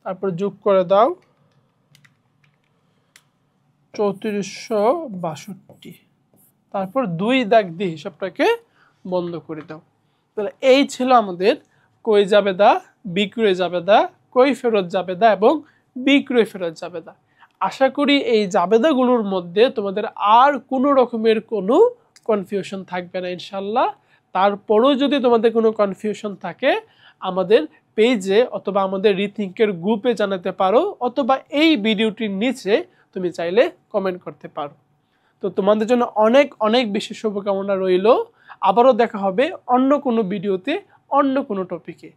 তারপর যোগ করে দাও 3462, তারপর 2 দাগ দিয়ে হিসাবটাকে বন্ধ করে দাও। তাহলে এই ছিল আমাদের কই জাবেদা, বিক্রয় জাবেদা, কই ফেরত জাবেদা এবং বিক্রয় ফেরত জাবেদা। আশা করি এই জাবেদাগুলোর মধ্যে তোমাদের আর কোনো রকমের কোনো কনফিউশন থাকবে না ইনশাল্লাহ। তারপরেও যদি তোমাদের কোনো কনফিউশন থাকে আমাদের পেজে অথবা আমাদের রিথিঙ্কের গ্রুপে জানাতে পারো, অথবা এই ভিডিওটির নিচে তুমি চাইলে কমেন্ট করতে পারো। তো তোমাদের জন্য অনেক অনেক বেশি শুভকামনা রইল। আবারও দেখা হবে অন্য কোনো ভিডিওতে, অন্য কোনো টপিকে।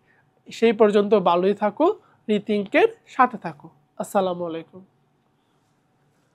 সেই পর্যন্ত ভালোই থাকো, রিথিঙ্কের সাথে থাকো। আসসালামু আলাইকুম।